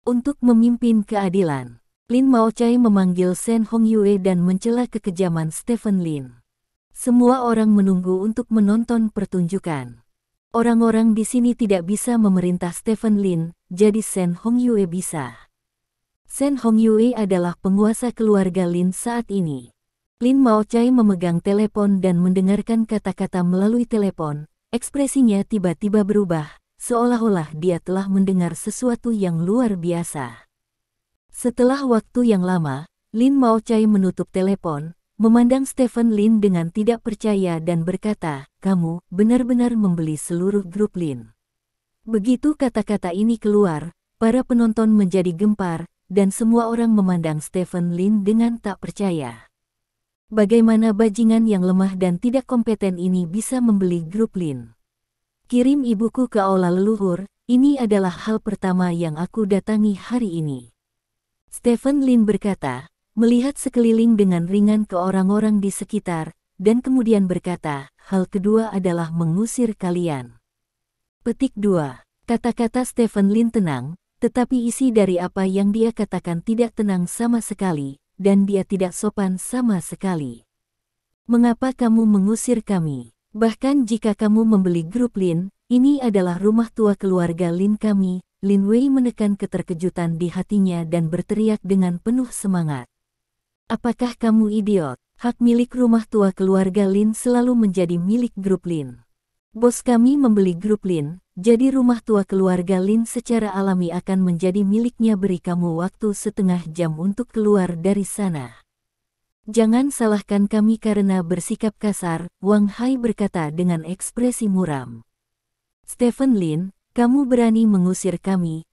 Untuk memimpin keadilan, Lin Maochai memanggil Shen Hongyue dan mencela kekejaman Stephen Lin. Semua orang menunggu untuk menonton pertunjukan. Orang-orang di sini tidak bisa memerintah Stephen Lin, jadi Shen Hongyue bisa. Shen Hongyue adalah penguasa keluarga Lin saat ini. Lin Maochai memegang telepon dan mendengarkan kata-kata melalui telepon. Ekspresinya tiba-tiba berubah, seolah-olah dia telah mendengar sesuatu yang luar biasa. Setelah waktu yang lama, Lin Maochai menutup telepon, memandang Stephen Lin dengan tidak percaya dan berkata, kamu benar-benar membeli seluruh grup Lin. Begitu kata-kata ini keluar, para penonton menjadi gempar, dan semua orang memandang Stephen Lin dengan tak percaya. Bagaimana bajingan yang lemah dan tidak kompeten ini bisa membeli grup Lin? Kirim ibuku ke aula leluhur, ini adalah hal pertama yang aku datangi hari ini. Stephen Lin berkata, melihat sekeliling dengan ringan ke orang-orang di sekitar, dan kemudian berkata, hal kedua adalah mengusir kalian. Petik 2. Kata-kata Stephen Lin tenang, tetapi isi dari apa yang dia katakan tidak tenang sama sekali, dan dia tidak sopan sama sekali. Mengapa kamu mengusir kami? Bahkan jika kamu membeli grup Lin, ini adalah rumah tua keluarga Lin kami. Lin Wei menekan keterkejutan di hatinya dan berteriak dengan penuh semangat. Apakah kamu idiot? Hak milik rumah tua keluarga Lin selalu menjadi milik grup Lin. Bos kami membeli grup Lin, jadi rumah tua keluarga Lin secara alami akan menjadi miliknya. Beri kamu waktu setengah jam untuk keluar dari sana. Jangan salahkan kami karena bersikap kasar, Wang Hai berkata dengan ekspresi muram. Stephen Lin, kamu berani mengusir kami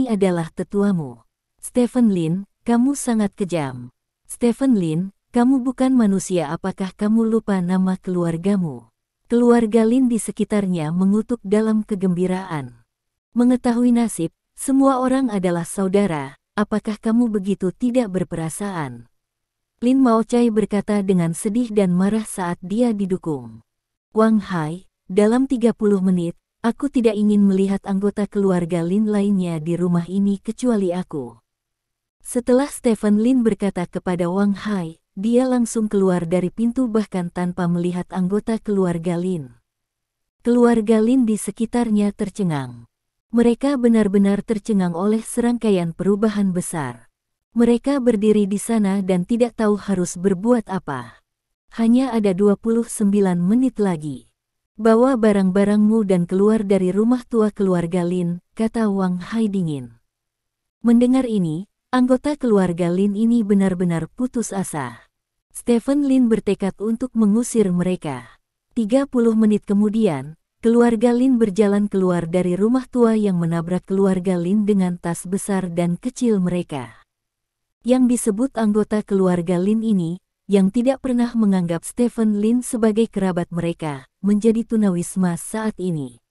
adalah tetuamu. Stephen Lin, kamu sangat kejam. Stephen Lin, kamu bukan manusia. Apakah kamu lupa nama keluargamu? Keluarga Lin di sekitarnya mengutuk dalam kegembiraan. Mengetahui nasib, semua orang adalah saudara, apakah kamu begitu tidak berperasaan? Lin Maochai berkata dengan sedih dan marah saat dia didukung. Wang Hai, dalam 30 menit, aku tidak ingin melihat anggota keluarga Lin lainnya di rumah ini kecuali aku. Setelah Stephen Lin berkata kepada Wang Hai, dia langsung keluar dari pintu bahkan tanpa melihat anggota keluarga Lin. Keluarga Lin di sekitarnya tercengang. Mereka benar-benar tercengang oleh serangkaian perubahan besar. Mereka berdiri di sana dan tidak tahu harus berbuat apa. Hanya ada 29 menit lagi. Bawa barang-barangmu dan keluar dari rumah tua keluarga Lin, kata Wang Hai dingin. Mendengar ini, anggota keluarga Lin ini benar-benar putus asa. Stephen Lin bertekad untuk mengusir mereka. 30 menit kemudian, keluarga Lin berjalan keluar dari rumah tua yang menabrak keluarga Lin dengan tas besar dan kecil mereka. Yang disebut anggota keluarga Lin ini, yang tidak pernah menganggap Stephen Lin sebagai kerabat mereka, menjadi tunawisma saat ini.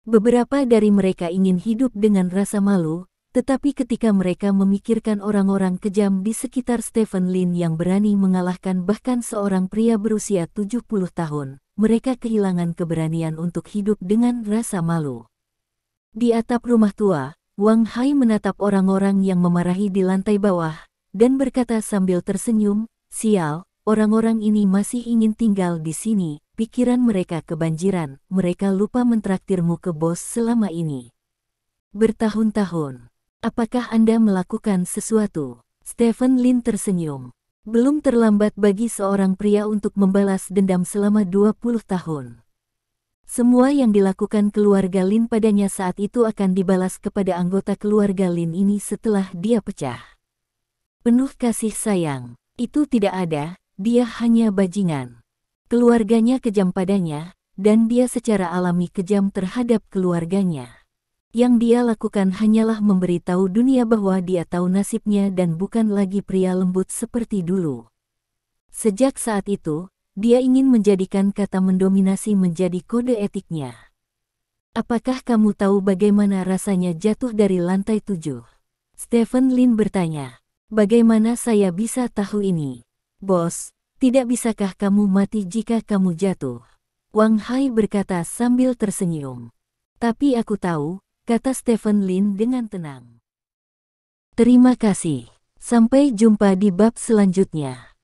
Beberapa dari mereka ingin hidup dengan rasa malu, tetapi ketika mereka memikirkan orang-orang kejam di sekitar Stephen Lin yang berani mengalahkan bahkan seorang pria berusia 70 tahun, mereka kehilangan keberanian untuk hidup dengan rasa malu. Di atap rumah tua, Wang Hai menatap orang-orang yang memarahi di lantai bawah, dan berkata sambil tersenyum, "Sial, orang-orang ini masih ingin tinggal di sini, pikiran mereka kebanjiran, mereka lupa mentraktirmu ke bos selama ini. Bertahun-tahun. Apakah Anda melakukan sesuatu?" Stephen Lin tersenyum. Belum terlambat bagi seorang pria untuk membalas dendam selama 20 tahun. Semua yang dilakukan keluarga Lin padanya saat itu akan dibalas kepada anggota keluarga Lin ini setelah dia pecah. Penuh kasih sayang, itu tidak ada, dia hanya bajingan. Keluarganya kejam padanya, dan dia secara alami kejam terhadap keluarganya. Yang dia lakukan hanyalah memberitahu dunia bahwa dia tahu nasibnya dan bukan lagi pria lembut seperti dulu. Sejak saat itu, dia ingin menjadikan kata mendominasi menjadi kode etiknya. Apakah kamu tahu bagaimana rasanya jatuh dari lantai 7? Stephen Lin bertanya. Bagaimana saya bisa tahu ini? Bos, tidak bisakah kamu mati jika kamu jatuh? Wang Hai berkata sambil tersenyum. Tapi aku tahu, kata Stephen Lin dengan tenang. Terima kasih. Sampai jumpa di bab selanjutnya.